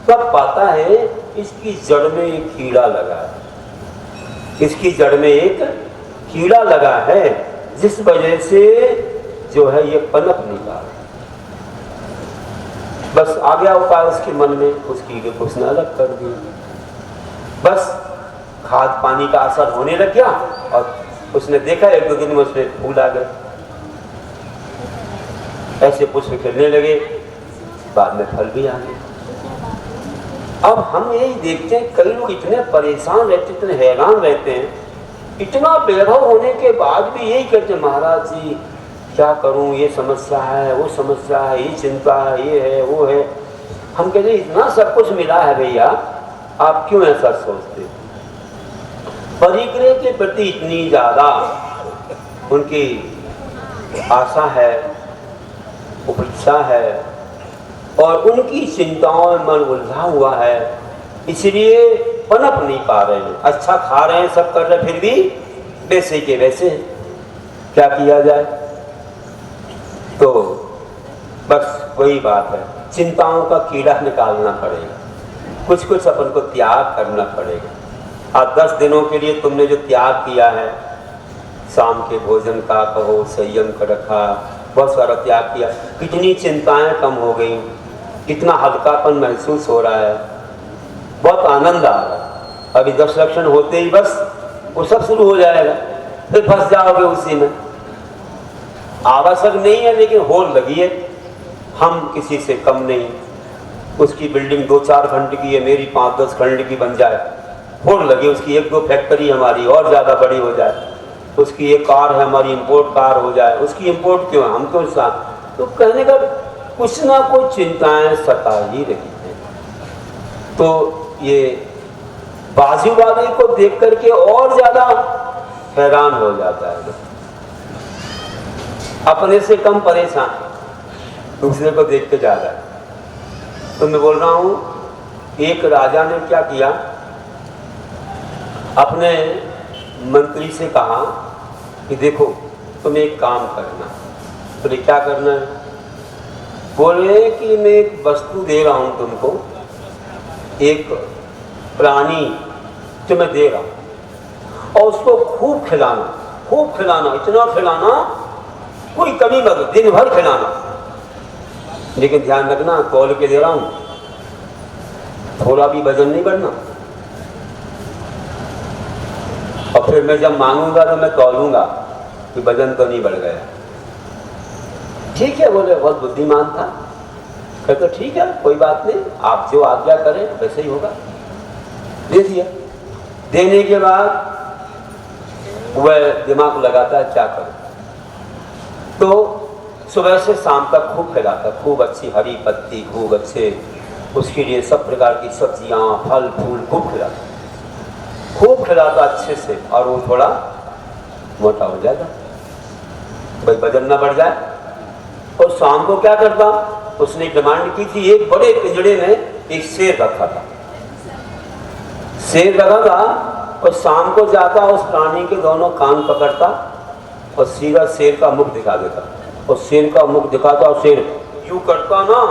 तब पाता है इसकी जड़ में एक कीड़ा लगा है, इसकी जड़ में एक कीड़ा लगा है, जिस वजह से जो है ये पनप नहीं पा रहा। बस आ गया उपाय उसके मन में, उस कीड़े को उसने अलग कर दिया। बस खाद पानी का असर होने लग गया और उसने देखा 1-2 दिन में उसमें फूल आ गए, ऐसे पुष्प खिलने लगे, बाद में फल भी आ गए। अब हम यही देखते हैं, कई लोग इतने परेशान रहते, इतने हैरान रहते हैं, इतना वैभव होने के बाद भी यही कहते, महाराज जी क्या करूं, ये समस्या है, वो समस्या है, ये चिंता है, ये है, वो है। हम कहते इतना सब कुछ मिला है भैया, आप क्यों ऐसा सोचते? परिग्रह के प्रति इतनी ज्यादा उनकी आशा है, उपेक्षा है, और उनकी चिंताओं में मन उलझा हुआ है, इसलिए पनप नहीं पा रहे हैं। अच्छा खा रहे हैं, सब कर रहे, फिर भी वैसे के वैसे, क्या किया जाए? तो बस वही बात है, चिंताओं का कीड़ा निकालना पड़ेगा, कुछ कुछ अपन को त्याग करना पड़ेगा। आज 10 दिनों के लिए तुमने जो त्याग किया है, शाम के भोजन का कहो, संयम का रखा, बहुत सारा त्याग किया, कितनी चिंताएं कम हो गई, कितना हल्कापन महसूस हो रहा है, बहुत आनंद आ रहा है। अभी 10 लक्षण होते ही बस वो सब शुरू हो जाएगा, फिर फंस जाओगे उसी में। आवश्यक नहीं है, लेकिन होड़ लगी है, हम किसी से कम नहीं, उसकी बिल्डिंग 2-4 खंड की है, मेरी 5-10 खंड की बन जाए, होड़ लगी, उसकी 1-2 फैक्ट्री हमारी और ज्यादा बड़ी हो जाए, उसकी एक कार है, हमारी इंपोर्ट कार हो जाए, उसकी इंपोर्ट क्यों है, हम क्यों साथ? तो कहने का कुछ ना कुछ चिंताएं सता ही रही हैं। तो ये बाजूवादी को देख करके और ज्यादा हैरान हो जाता है, अपने से कम परेशान, दूसरे को देख के ज्यादा। तो मैं बोल रहा हूं, एक राजा ने क्या किया, अपने मंत्री से कहा कि देखो तुम एक काम करना। बोले क्या करना है? बोले कि मैं एक वस्तु दे रहा हूं तुमको, एक प्राणी जो मैं दे रहा हूं, और उसको खूब खिलाना, खूब खिलाना, इतना खिलाना कोई कमी मत, दिन भर खिलाना, लेकिन ध्यान रखना तौल के दे रहा हूं, थोड़ा भी वजन नहीं बढ़ना। और फिर मैं जब मांगूंगा तो मैं तौलूंगा कि वजन तो नहीं बढ़ गया। ठीक है बोले, बहुत बुद्धिमान था। कहते तो ठीक है कोई बात नहीं, आप जो आज्ञा करें वैसे ही होगा। दे दिया। देने के बाद वह दिमाग लगाता है क्या करूं, तो सुबह से शाम तक खूब खिलाता, खूब अच्छी हरी पत्ती, खूब अच्छे उसके लिए सब प्रकार की सब्जियां, फल फूल खूब खिलाता अच्छे से, और वो थोड़ा मोटा हो जाएगा, भाई वजन ना बढ़ जाए। और शाम को क्या करता, उसने डिमांड की थी, एक बड़े पिंजड़े में एक शेर रखा था, शेर रखा था, और शाम को जाता उस प्राणी के दोनों कान पकड़ता और सीधा शेर का मुख दिखा देता, और शेर का मुख दिखाता और शेर यूं करता ना,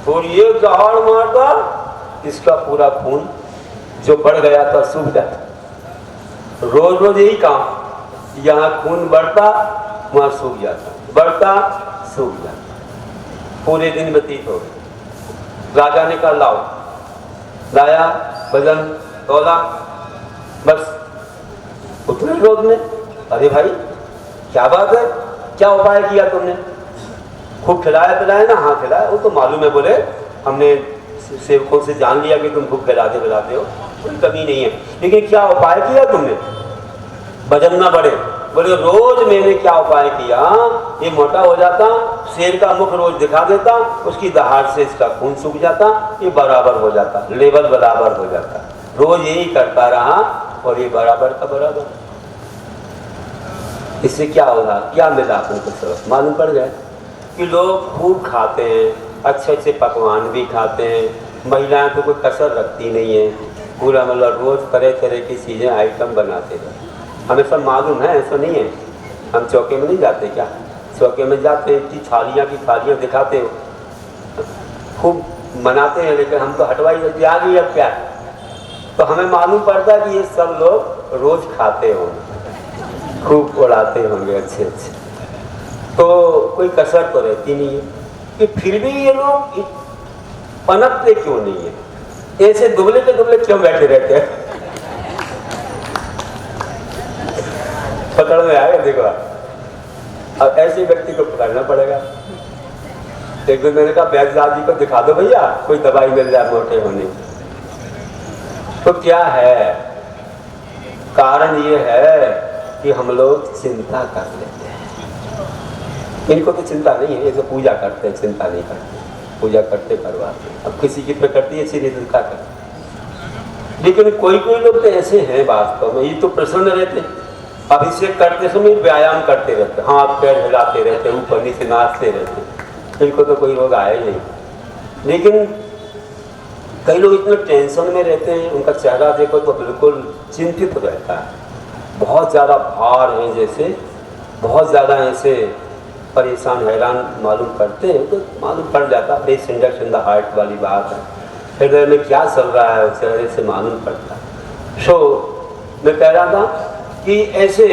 थोड़ी एक दहाड़ मारता, इसका पूरा खून जो बढ़ गया था सूख जाता। रोज रोज यही काम, यहाँ खून बढ़ता वहां सूख जाता, बढ़ता सूख जाता, पूरे दिन व्यतीत हो गए। राजा ने कहा लाओ, लाया, वजन तोला, बस उतने रोज में। अरे भाई क्या बात है, क्या उपाय किया तुमने? खूब खिलाया पिलाया ना? हाँ खिलाया, वो तो मालूम है, बोले हमने सेवकों से जान लिया कि तुम खूब खिलाते पिलाते हो, कोई कमी नहीं है, लेकिन क्या उपाय किया तुमने वजन ना बढ़े? बोले रोज मैंने क्या उपाय किया, ये मोटा हो जाता, शेर का मुख रोज दिखा देता, उसकी दहाड़ से इसका खून सूख जाता, ये बराबर हो जाता, लेवल बराबर हो जाता। रोज यही करता रहा और ये बराबर का बराबर। इससे क्या होगा, क्या मिला अपन को? सब मालूम पड़ गया कि लोग खूब खाते हैं, अच्छे अच्छे पकवान भी खाते हैं, महिलाएं तो कोई कसर रखती नहीं है, पूरा मतलब रोज तरह तरह की चीज़ें आइटम बनाते हैं। हमें सब मालूम है, ऐसा नहीं है। हम चौके में नहीं जाते क्या? चौके में जाते हैं, इतनी थालियाँ की थालियाँ दिखाते हो, खूब मनाते हैं, लेकिन हम तो हटवाई जल्दी आ गई, अब क्या? तो हमें मालूम पड़ता है कि ये सब लोग रोज खाते होंगे, खूब उड़ाते होंगे अच्छे अच्छे, तो कोई कसर तो रहती नहीं है। कि फिर भी ये लोग पनपते क्यों नहीं है, ऐसे दुबले के दुबले क्यों बैठे रहते हैं? पकड़ में आएगा, देखो अब ऐसे व्यक्ति को पकड़ना पड़ेगा। एक दिन मैंने कहा वैद्यनाथ जी को दिखा दो भैया, कोई दवाई मिल जाए मोटे होने। तो क्या है कारण? ये है कि हम लोग चिंता कर लेते हैं। इनको तो चिंता नहीं है, ये तो पूजा करते हैं, चिंता नहीं करते, पूजा करते करवाते। अब किसी की प्रकृति ऐसी नहीं, चिंता करते। लेकिन कोई कोई लोग तो ऐसे हैं वास्तव में, ये तो प्रसन्न रहते, अभिषेक करते समय व्यायाम करते रहते, हाथ पैर हिलाते रहते, ऊपर नीचे नाचते रहते, इनको तो कोई रोग आए नहीं। लेकिन कई लोग इतने टेंशन में रहते हैं, उनका चेहरा देखो तो बिल्कुल चिंतित रहता है, बहुत ज़्यादा भार है, जैसे बहुत ज़्यादा ऐसे परेशान हैरान मालूम पड़ते हैं, तो मालूम पड़ जाता है पेशेंट इन द हार्ट वाली बात है, हृदय में क्या चल रहा है चेहरे से मालूम पड़ता है। सो मैं कह रहा था कि ऐसे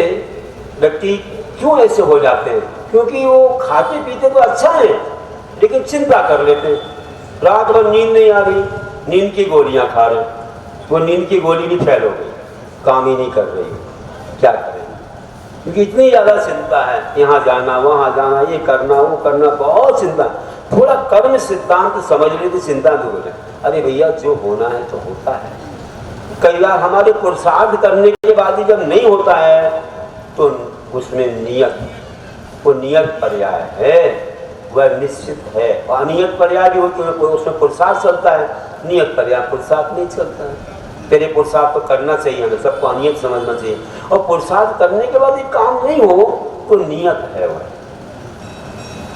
व्यक्ति क्यों ऐसे हो जाते हैं? क्योंकि वो खाते पीते तो अच्छा है, लेकिन चिंता कर लेते हैं। रात भर नींद नहीं आ रही, नींद की गोलियां खा रहे, वो नींद की गोली भी फेल हो गई, काम ही नहीं कर रही, क्या करें? क्योंकि इतनी ज़्यादा चिंता है, यहाँ जाना वहाँ जाना, ये करना वो करना, बहुत चिंता। थोड़ा कर्म सिद्धांत समझ ले तो चिंता दूर है। अरे भैया जो होना है तो होता है। कई बार हमारे पुरुषार्थ करने के बाद ही जब नहीं होता है तो उसमें नियत, वो नियत पर्याय है। वह निश्चित है। और अनियत पर्याय भी होती है, उसमें पुरुषार्थ चलता है, नियत पर्याय पुरुषार्थ नहीं चलता है। तेरे पुरुषार्थ तो करना चाहिए, हमें सबको अनियत समझना चाहिए। और पुरुषार्थ करने के बाद एक काम नहीं हो तो नियत है, वह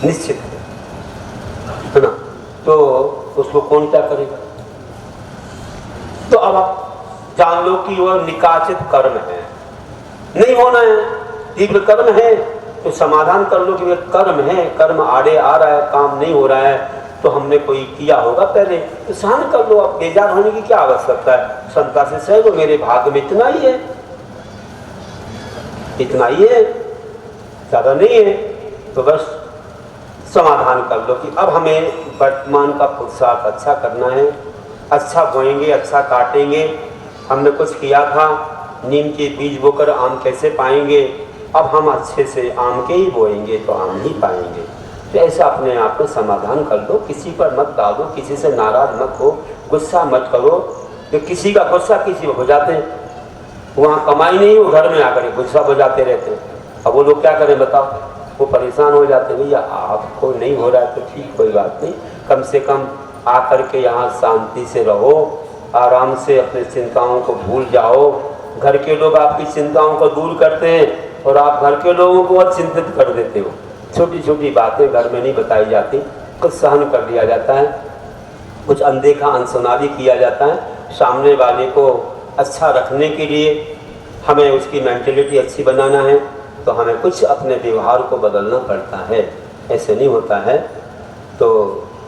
निश्चित है ना। तो उसको कौन क्या करेगा। तो अब आप जान लो कि वह निकाचित कर्म है, नहीं होना है। तीव्र कर्म है तो समाधान कर लो कि वह कर्म है, कर्म आड़े आ रहा है, काम नहीं हो रहा है, तो हमने कोई किया होगा पहले, तो सहन कर लो। अब बेजार होने की क्या आवश्यकता है, क्षमता से सह लो, मेरे भाग्य में इतना ही है, इतना ही है, ज्यादा नहीं है। तो बस समाधान कर लो कि अब हमें वर्तमान का पुरुषार्थ अच्छा करना है, अच्छा बोएंगे, अच्छा काटेंगे। हमने कुछ किया था, नीम के बीज बोकर आम कैसे पाएंगे, अब हम अच्छे से आम के ही बोएंगे तो आम ही पाएंगे। तो ऐसा अपने आप में समाधान कर दो, किसी पर मत डालो, किसी से नाराज मत हो, गुस्सा मत करो। तो किसी का गुस्सा किसी को हो जाते हैं, वहाँ कमाई नहीं हो, घर में आकर गुस्सा हो जाते रहते हैं। अब वो लोग क्या करें बताओ, वो परेशान हो जाते हैं। भैया आपको नहीं हो रहा है तो ठीक, कोई बात नहीं, कम से कम आकर के यहाँ शांति से रहो, आराम से अपनी चिंताओं को भूल जाओ। घर के लोग आपकी चिंताओं को दूर करते हैं और आप घर के लोगों को और चिंतित कर देते हो। छोटी छोटी बातें घर में नहीं बताई जाती, कुछ सहन कर लिया जाता है, कुछ अनदेखा अनसुना भी किया जाता है। सामने वाले को अच्छा रखने के लिए हमें उसकी मेंटलिटी अच्छी बनाना है तो हमें कुछ अपने व्यवहार को बदलना पड़ता है, ऐसे नहीं होता है तो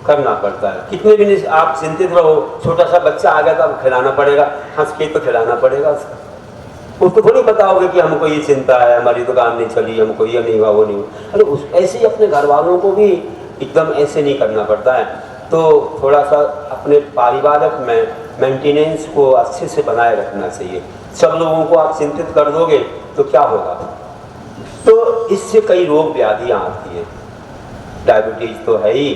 करना पड़ता है। कितने भी नहीं आप चिंतित रहो, छोटा सा बच्चा आ गया तो अब खिलाना पड़ेगा, हंस के तो खिलाना पड़ेगा उसको थोड़ी बताओगे कि हमको ये चिंता है, हमारी दुकान नहीं चली, हमको ये नहीं हुआ, वो नहीं हुआ। अरे उस ऐसे ही अपने घर वालों को भी एकदम ऐसे नहीं करना पड़ता है। तो थोड़ा सा अपने पारिवारिक में मेंटेनेंस को अच्छे से बनाए रखना चाहिए। सब लोगों को आप चिंतित कर दोगे तो क्या होगा, तो इससे कई रोग व्याधियाँ आती है। डायबिटीज तो है ही,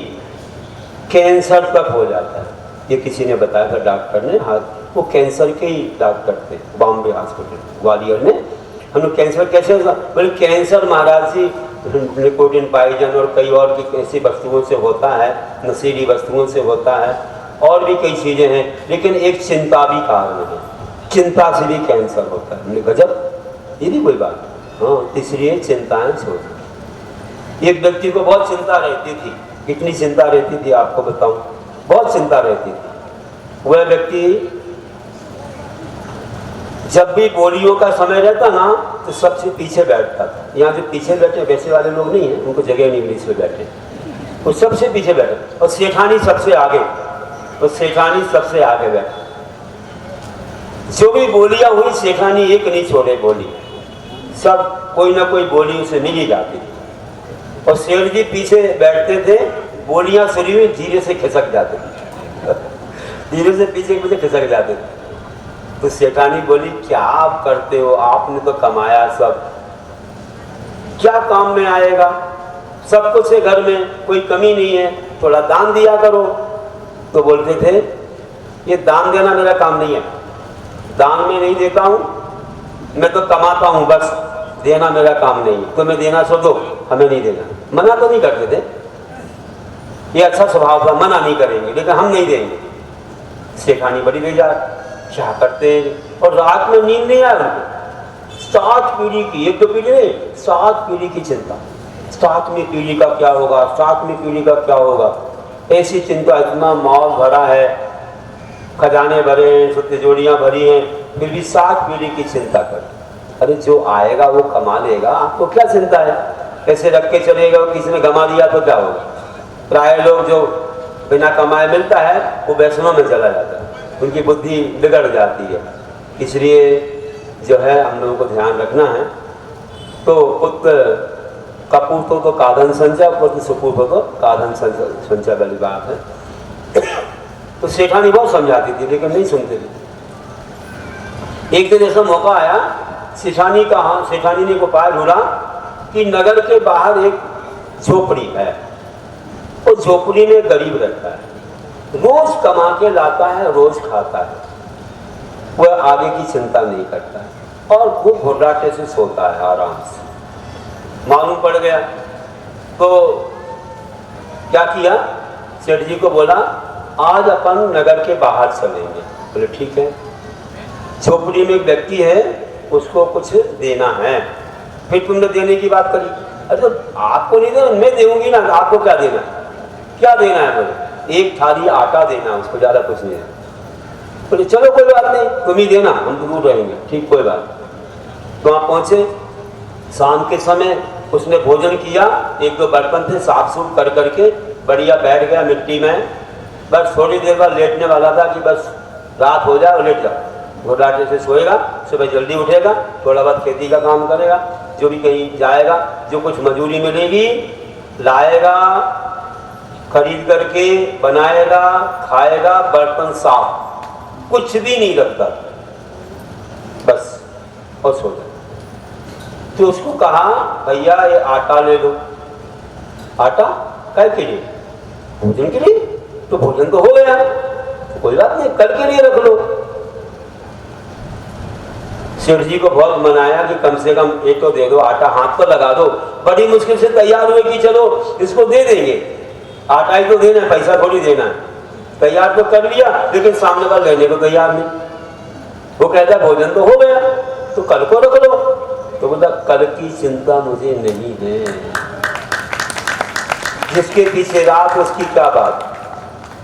कैंसर तक हो जाता है। ये किसी ने बताया था डॉक्टर ने, हाँ वो कैंसर के ही डॉक्टर थे, बॉम्बे हॉस्पिटल ग्वालियर में। हम लोग कैंसर कैसे होगा, बोले कैंसर महाराज जी निकोटीन पॉइजन और कई और भी ऐसी वस्तुओं से होता है, नशीली वस्तुओं से होता है, और भी कई चीज़ें हैं, लेकिन एक चिंता भी कारण है, चिंता से भी कैंसर होता है। गजब, ये भी कोई बात। हाँ, इसलिए चिंताएं छोड़। एक व्यक्ति को बहुत चिंता रहती थी, कितनी चिंता रहती थी आपको बताऊं, बहुत चिंता रहती थी। वह व्यक्ति जब भी बोलियों का समय रहता ना तो सबसे पीछे बैठता था। यहाँ जो पीछे बैठे वैसे वाले लोग नहीं हैं, उनको जगह नहीं मिली इसमें बैठे, वो सबसे पीछे बैठे और सेठानी सबसे आगे, और सेठानी सबसे आगे बैठे। जो भी बोलियां हुई सेठानी एक नहीं छोड़े बोली, सब कोई ना कोई बोली उसे मिल ही जाती थी। और शेर जी पीछे बैठते थे, बोलियां सुनी हुई धीरे से खिसक जाते थे धीरे से पीछे पीछे खिसक जाते थे। तो सेठानी बोली, क्या आप करते हो, आपने तो कमाया सब, क्या काम में आएगा, सब कुछ है घर में, कोई कमी नहीं है, थोड़ा दान दिया करो। तो बोलते थे, ये दान देना मेरा काम नहीं है, दान में नहीं देता हूं, मैं तो कमाता हूं, बस देना मेरा काम नहीं है, तुम्हें देना सो दो, हमें नहीं देना। मना तो नहीं करते थे, ये अच्छा स्वभाव था, मना नहीं करेंगे, लेकिन हम नहीं देंगे। सेठानी बड़ी बेजार, क्या करते हैं, और रात में नींद नहीं आया उनको। 7 पीढ़ी की, एक दो पीढ़ी नहीं, 7 पीढ़ी की चिंता, 7वीं पीढ़ी का क्या होगा, 7वीं पीढ़ी का क्या होगा, ऐसी चिंता। इतना माल भरा है, खजाने भरे हैं, तिजोरियां भरी हैं, फिर भी 7 पीढ़ी की चिंता कर। अरे जो आएगा वो कमा लेगा, आपको क्या चिंता है, ऐसे रख के चलेगा, किसी ने गमा दिया तो क्या होगा। प्राय लोग जो बिना कमाए मिलता है वो वैष्णव में चला जाता है, उनकी बुद्धि बिगड़ जाती है। इसलिए जो है हम लोगों को ध्यान रखना है। तो पुत्र कपूत हो तो काधन संचय, पुत्र सुपूत हो तो काधन संचय वाली बात है। तो सेठानी बहुत समझाती थी लेकिन नहीं सुनते थे। एक दिन ऐसा मौका आया, सेठानी ने एक उपाय ढूंढा कि नगर के बाहर एक झोपड़ी है, उस झोपड़ी में गरीब रहता है, रोज कमा के लाता है, रोज खाता है, वह आगे की चिंता नहीं करता है और खूब घुर्राटे से सोता है आराम से। मालूम पड़ गया तो क्या किया, सेठ जी को बोला आज अपन नगर के बाहर चलेंगे। बोले ठीक है। झोपड़ी में एक व्यक्ति है, उसको कुछ देना है। फिर तुमने देने की बात करी, अरे तो आपको नहीं देना, मैं देऊंगी ना, आपको क्या देना, क्या देना है? बोले एक थाली आटा देना, उसको ज्यादा कुछ नहीं है। बोले चलो कोई बात नहीं, तुम ही देना, हम तो दूर रहेंगे। ठीक, कोई बात। तो वहां पहुंचे, शाम के समय उसने भोजन किया, एक दो बर्तन थे साफ सूफ कर करके बढ़िया बैठ गया मिट्टी में। बस थोड़ी देर बाद लेटने वाला था कि बस रात हो जाए और लेट जाओ। घोड़ाटे से सोएगा, सुबह जल्दी उठेगा, थोड़ा बहुत खेती का काम करेगा, जो भी कहीं जाएगा, जो कुछ मजूरी मिलेगी लाएगा, खरीद करके बनाएगा, खाएगा, बर्तन साफ, कुछ भी नहीं रखता, बस, और सो जाए। तो उसको कहा भैया ये आटा ले लो। आटा काय के लिए? भोजन के लिए। तो भोजन तो हो गया, तो कोई बात नहीं, कल के लिए रख लो। सेठ जी को बहुत मनाया कि कम से कम एक तो दे दो, आटा हाथ पर लगा दो। बड़ी मुश्किल से तैयार हुए कि चलो इसको दे देंगे, आटा ही तो देना है, पैसा थोड़ी देना है। तैयार तो कर लिया, लेकिन सामने वाला लेने को तैयार नहीं। वो कहता भोजन तो हो गया, तो कल को रख लो। तो बोला कल की चिंता मुझे नहीं है, जिसके पीछे रात उसकी क्या बात,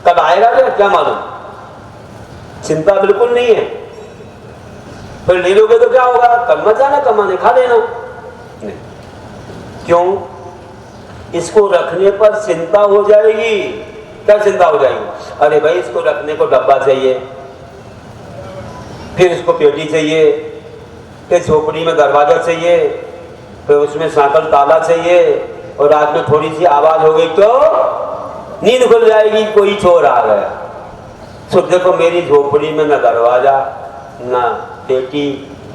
कल आएगा क्या मालूम, चिंता बिल्कुल नहीं है। फिर ले लोगे तो क्या होगा, कल मत जाना कमाने, खा लेना। नहीं, क्यों? इसको रखने पर चिंता हो जाएगी। क्या चिंता हो जाएगी? अरे भाई इसको रखने को डब्बा चाहिए, फिर इसको पेटी चाहिए, फिर झोपड़ी में दरवाजा चाहिए, फिर उसमें सांकल ताला चाहिए, और रात में थोड़ी सी आवाज हो गई तो नींद खुल जाएगी, कोई चोर आ गया। तो देखो मेरी झोपड़ी में न दरवाजा, ना पेटी,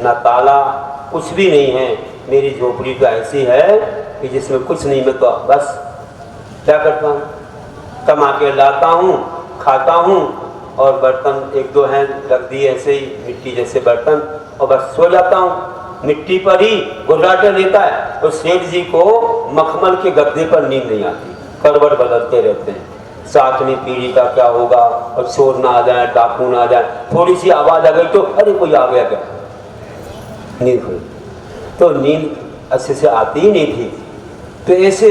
ना ताला, कुछ भी नहीं है। मेरी झोपड़ी तो ऐसी है कि जिसमें कुछ नहीं, मैं तो बस क्या करता हूँ, कमा के लाता हूँ, खाता हूँ, और बर्तन एक दो हैं रख दिए ऐसे ही मिट्टी जैसे बर्तन, और बस सो जाता हूँ। मिट्टी पर ही गुर्राटे लेता है। तो सेठ जी को मखमल के गद्दे पर नींद नहीं आती, करवट बदलते रहते हैं, सातवीं पीढ़ी का क्या होगा, और चोर ना आ जाए, डाकू ना आ जाए, थोड़ी सी आवाज आ गई तो अरे कोई आ गया क्या, नींद खुल। तो नींद अच्छे से आती ही नहीं थी। तो ऐसे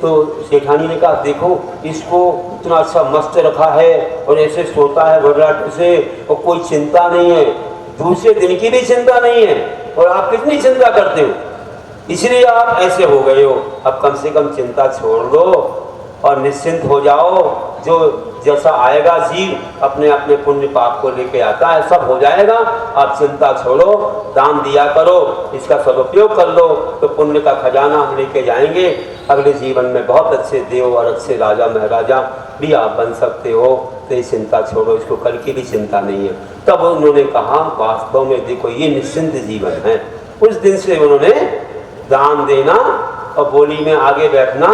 तो सेठानी ने कहा देखो इसको इतना अच्छा मस्त रखा है, और ऐसे सोता है घबराहट से, और कोई चिंता नहीं है, दूसरे दिन की भी चिंता नहीं है, और आप कितनी चिंता करते हो, इसलिए आप ऐसे हो गए हो। अब कम से कम चिंता छोड़ दो और निश्चिंत हो जाओ। जो जैसा आएगा जीव अपने अपने पुण्य पाप को लेके आता है, सब हो जाएगा। आप चिंता छोड़ो, दान दिया करो, इसका सदुपयोग कर लो, तो पुण्य का खजाना हम लेके जाएंगे। अगले जीवन में बहुत अच्छे देव और अच्छे राजा महाराजा भी आप बन सकते हो। तो ये चिंता छोड़ो, इसको कल की भी चिंता नहीं है। तब उन्होंने कहा वास्तव में देखो ये निश्चिंत जीवन है। उस दिन से उन्होंने दान देना और बोली में आगे बैठना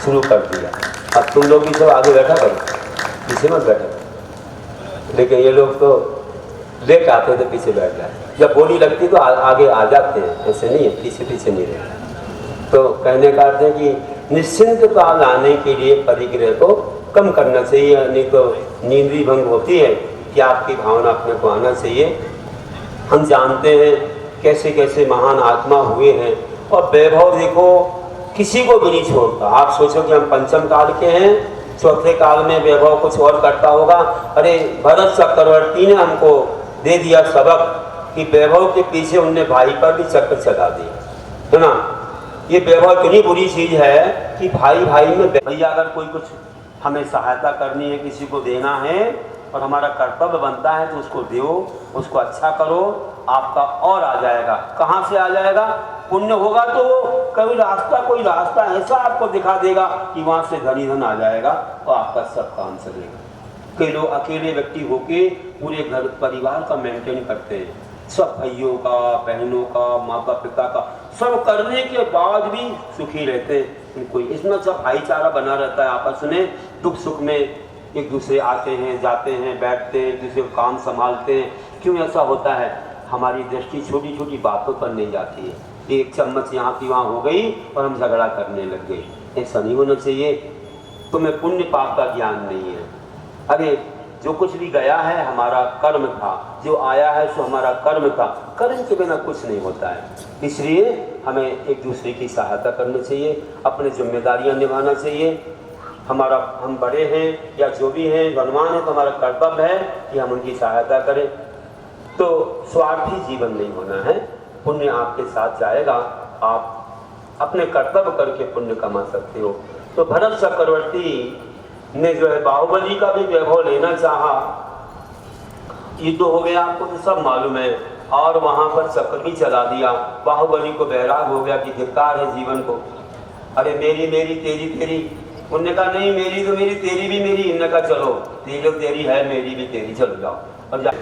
शुरू कर दिया। अब तुम लोग भी सब आगे बैठा करो, पीछे मत बैठो। लेकिन ये लोग तो लेट आते तो पीछे बैठ जाते, जब बोली लगती तो आगे आ जाते हैं, ऐसे नहीं है, पीछे पीछे नहीं रहते। तो कहने का अर्थ है कि निश्चिंतता लाने के लिए परिग्रह को कम करना चाहिए, नहीं तो नींद भी भंग होती है कि आपकी भावना अपने को आना चाहिए। हम जानते हैं कैसे कैसे महान आत्मा हुए हैं, और वैभव देखो किसी को भी नहीं छोड़ता। आप सोचो कि हम पंचम काल के हैं, चौथे काल में वैभव कुछ और करता होगा। अरे भरत चक्रवर्ती ने हमको दे दिया सबक कि वैभव के पीछे उनने भाई पर भी चक्कर चला दिया, है ना। ये वैभव इतनी बुरी चीज है कि भाई भाई में, भैया अगर कोई कुछ हमें सहायता करनी है, किसी को देना है और हमारा कर्तव्य बनता है तो उसको दो, उसको अच्छा करो, आपका और आ जाएगा। कहाँ से आ जाएगा? पुण्य होगा तो कभी रास्ता, कोई रास्ता ऐसा आपको दिखा देगा कि वहां से धनी धन आ जाएगा और आपका सब काम चलेगा। कई लोग अकेले व्यक्ति होके पूरे घर परिवार का मेंटेन करते हैं, सब भाइयों का, बहनों का, माता पिता का, सब करने के बाद भी सुखी रहते हैं। कोई इसमें सब भाईचारा बना रहता है, आपस में दुख सुख में एक दूसरे आते हैं, जाते हैं, बैठते हैं, एक दूसरे को काम संभालते हैं। क्यों ऐसा होता है? हमारी दृष्टि छोटी छोटी बातों पर नहीं जाती है। एक चम्मच यहाँ की वहाँ हो गई और हम झगड़ा करने लग गए। ऐसा नहीं होना चाहिए। तुम्हें पुण्य पाप का ज्ञान नहीं है। अरे जो कुछ भी गया है हमारा कर्म था, जो आया है सो हमारा कर्म था, कर्म के बिना कुछ नहीं होता है। इसलिए हमें एक दूसरे की सहायता करनी चाहिए, अपनी जिम्मेदारियां निभाना चाहिए। हम बड़े हैं या जो भी हैं धनवान है तो हमारा कर्तव्य है कि हम उनकी सहायता करें। तो स्वार्थी जीवन नहीं होना है, पुण्य आपके साथ जाएगा, आप अपने कर्तव्य करके पुण्य कमा सकते हो। तो भरत चक्रवर्ती ने जो है बाहुबली का भी वैभव लेना चाहा, युद्ध हो गया आपको तो सब मालूम है, और वहां पर चक्र भी चला दिया। बाहुबली को बैराग हो गया कि धिक्कार है जीवन को, अरे मेरी मेरी तेरी तेरी। उनने कहा नहीं मेरी तो मेरी तेरी भी मेरी। इनने कहा चलो तेरी है मेरी भी तेरी, चलो जाओ। और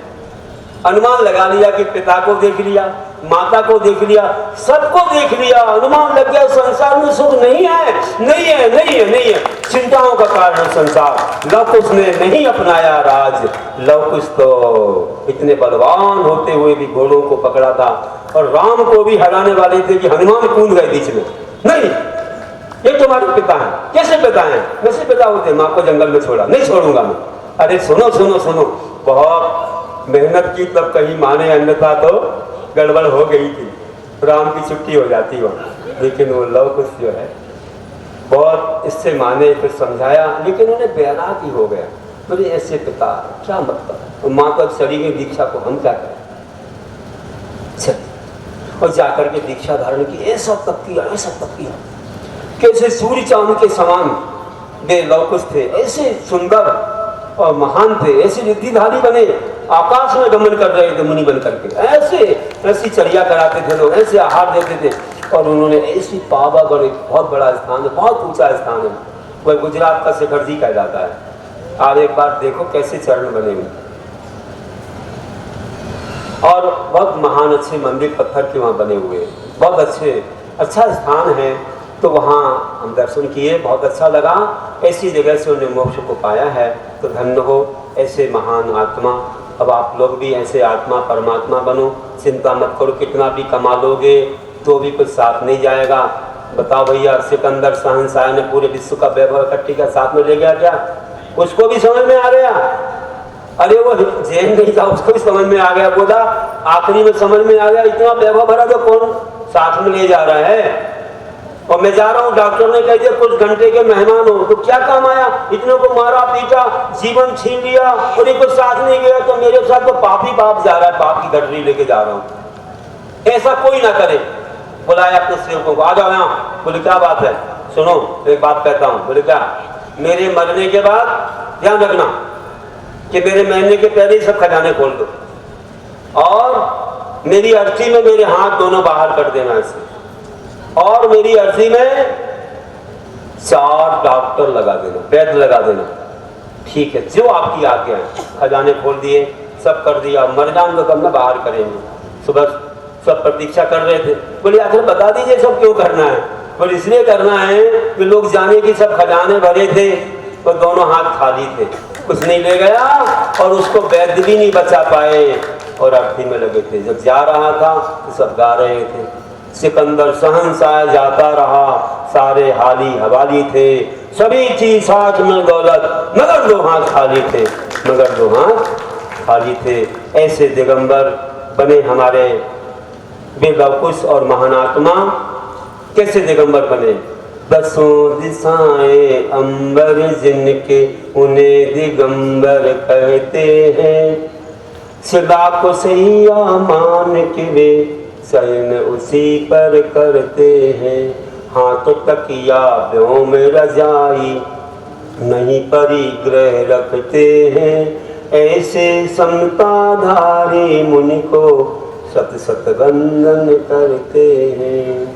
अनुमान लगा लिया कि पिता को देख लिया, माता को देख लिया, सबको देख लिया, अनुमान लग गया संसार में सुख नहीं है, नहीं है, नहीं है, नहीं है। चिंताओं का कारण संसार। लवकुश ने नहीं अपनाया राज। लवकुश तो इतने बलवान होते हुए भी घोड़ों को पकड़ा था और राम को भी हराने वाले थे कि हनुमान कूद गए बीच में। नहीं, ये तुम्हारे पिता हैं। कैसे पिता हैं? वैसे पिता होते, माँ को जंगल में छोड़ा, नहीं छोड़ूंगा मैं। अरे सुनो सुनो सुनो, बहुत मेहनत की तब कहीं माने, अन्यथा तो गड़बड़ हो गई थी, राम की छुट्टी हो जाती वहाँ। लेकिन वो लवकुश जो है बहुत इससे माने, फिर समझाया, लेकिन उन्हें बैराग ही हो गया। बोले ऐसे पिता क्या मतलब, तो माँ को चली गई दीक्षा को, हम क्या करें। और जाकर के दीक्षा धारण की, ऐसा तप किया, ऐसा तप किया, कैसे सूर्य चांद के समान वे लवकुश थे, ऐसे सुंदर और महान थे, ऐसे रिद्धिधारी बने, आकाश में गमन कर रहे थे मुनि बन करके। ऐसी चर्या कराते थे लोग, ऐसे आहार देते थे। और उन्होंने ऐसी पावागढ़, एक बहुत बड़ा स्थान है, बहुत ऊंचा स्थान है, वह गुजरात का शिखर जी कहा जाता है। आप एक बार देखो कैसे चरण बने हुए, और बहुत महान अच्छे मंदिर पत्थर के वहाँ बने हुए, बहुत अच्छा स्थान है। तो वहाँ हम दर्शन किए, बहुत अच्छा लगा। ऐसी जगह से उन्हें मोक्ष को पाया है, तो धन्य हो ऐसे महान आत्मा। अब आप लोग भी ऐसे आत्मा परमात्मा बनो, चिंता मत करो, कितना भी कमा लोगे तो भी कुछ साथ नहीं जाएगा। बताओ भैया, सिकंदर शहंशाह ने पूरे विश्व का वैभव इकट्ठी का साथ में ले गया क्या? उसको भी समझ में आ गया। अरे वो जैन नहीं था, उसको भी समझ में आ गया, बोला आखिरी में समझ में आ गया, इतना वैभव भरा तो कौन साथ में ले जा रहा है। और मैं जा रहा हूँ, डॉक्टर ने कह दिया कुछ घंटे के मेहमान हो, तो क्या काम आया, इतने को मारा पीटा, जीवन छीन लिया, और ये कुछ साथ नहीं गया, तो मेरे साथ तो पाप ही पाप जा रहा है, पाप की गठरी लेके जा रहा हूँ। ऐसा कोई ना करे। बुलाया अपने सेवकों को, आ जाओ यहाँ। बोले क्या बात है? सुनो एक बात कहता हूँ। बोले क्या? मेरे मरने के बाद ध्यान रखना कि मेरे मरने के पहले ही सब खजाने खोल दो, और मेरी अर्थी में मेरे हाथ दोनों बाहर कर देना ऐसे, और मेरी अर्जी में 4 डॉक्टर लगा देना, वैद्य लगा देना। ठीक है, जो आपकी आज्ञा है। खजाने खोल दिए, सब कर दिया। मर जाऊं तो कब ना बाहर करेंगे। सुबह सब प्रतीक्षा कर रहे थे। बोले आखिर बता दीजिए सब क्यों करना है? बोले इसलिए करना है कि लोग जाने की सब खजाने भरे थे तो दोनों हाथ खाली थे, कुछ नहीं ले गया, और उसको वैद्य भी नहीं बचा पाए, और अर्थी में लगे थे। जब जा रहा था तो सब गा रहे थे, सिकंदर शहंशाह जाता रहा, सारे हाली हवाली थे, सभी चीज साथ में दौलत, मगर 2 हाथ खाली थे, मगर 2 हाथ खाली थे। ऐसे दिगंबर बने हमारे वे लवकुश और महानात्मा। कैसे दिगंबर बने? 10 दिशाएं अंबर जिनके, उन्हें दिगंबर कहते हैं। सदा को सैया मान के वे शयन उसी पर करते हैं। हाथ तकिया व्योम रजाई, नहीं परिग्रह रखते हैं। ऐसे समताधारी मुनि को सत सत वंदन करते हैं।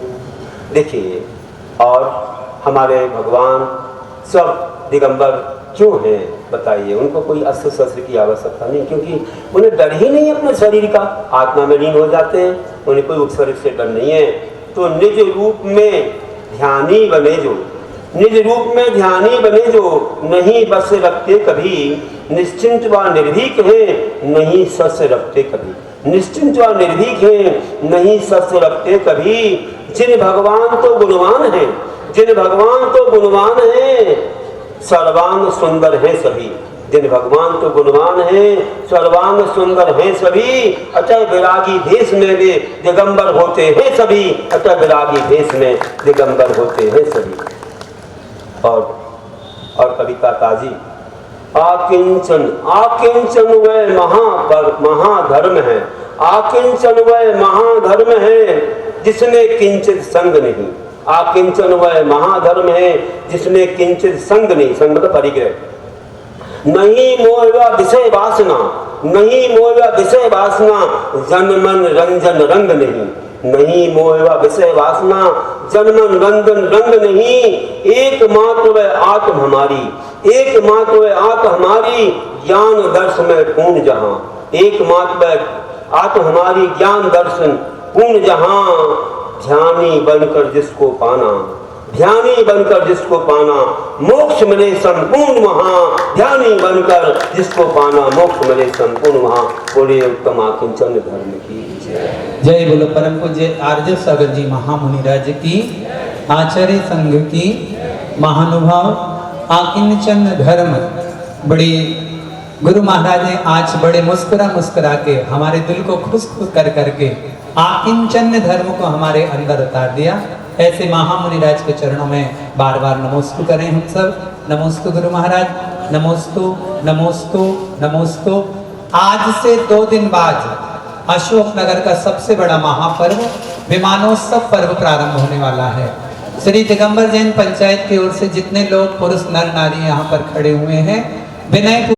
देखिए, और हमारे भगवान सब दिगंबर क्यों हैं बताइए? उनको कोई अस्त्र शस्त्र की आवश्यकता नहीं, क्योंकि उन्हें डर ही नहीं अपने शरीर का, आत्मा में लीन हो जाते हैं, उन्हें कोई उपशरीर से डर नहीं है। तो निज रूप में ध्यानी बने जो, निज रूप में ध्यानी बने जो, नहीं बस रखते कभी, निश्चिंत व निर्भीक है, नहीं सस रखते कभी। निश्चिंत व निर्भीक है, नहीं सस रखते कभी। जिन भगवान तो गुणवान है, जिन भगवान तो गुणवान है, सर्वांग सुंदर हैं सभी। जिन भगवान तो गुणवान हैं, सर्वांग सुंदर हैं सभी, अतः विरागी भेष में वे दिगंबर होते हैं सभी, अतः विरागी भेष में दिगंबर होते हैं सभी। और कविता ताजी, आकिंचन आकिंचन वह महाधर्म है, आकिंचन वह महाधर्म है जिसमें किंचित संग नहीं। आकिंचन वह महाधर्म है जिसमें किंचित संग नहीं, संग मतलब परिग्रह नहीं। मोह विषय वासना नहीं, मोह विषय वासना जनमन रंजन रंग नहीं। नहीं मोह विषय वासना जनमन रंजन रंग नहीं। एकमात्र वह आत्म हमारी, एकमात्र वह आत्म हमारी ज्ञान दर्शन में पूर्ण जहां। एकमात्र वह आत्म हमारी ज्ञान दर्शन पूर्ण जहां। ध्यानी बनकर जिसको पाना, ध्यानी बनकर जिसको पाना, मोक्ष मिले संपूर्ण वहां। ध्यानी बनकर जिसको पाना, मोक्ष मिले संपूर्ण वहां। बोले उत्तम आकिंचन धर्म की जय। बोलो परम पूज्य आर्य सागर जी महामुनिराज की, आचार्य संघ की, महानुभाव आकिंचन धर्म। बड़ी गुरु महाराज ने आज बड़े मुस्कुरा के हमारे दिल को खुश कर करके आकिंचन धर्म को हमारे अंदर उतार दिया। ऐसे महामुनिराज के चरणों में बार बार नमोस्तु करें हम सब। नमोस्तु गुरु महाराज, नमोस्तु नमोस्तु नमोस्तु। आज से 2 दिन बाद अशोकनगर का सबसे बड़ा महापर्व विमानोत्सव पर्व प्रारंभ होने वाला है। श्री दिगंबर जैन पंचायत की ओर से जितने लोग पुरुष नर नारी यहाँ पर खड़े हुए हैं, विनय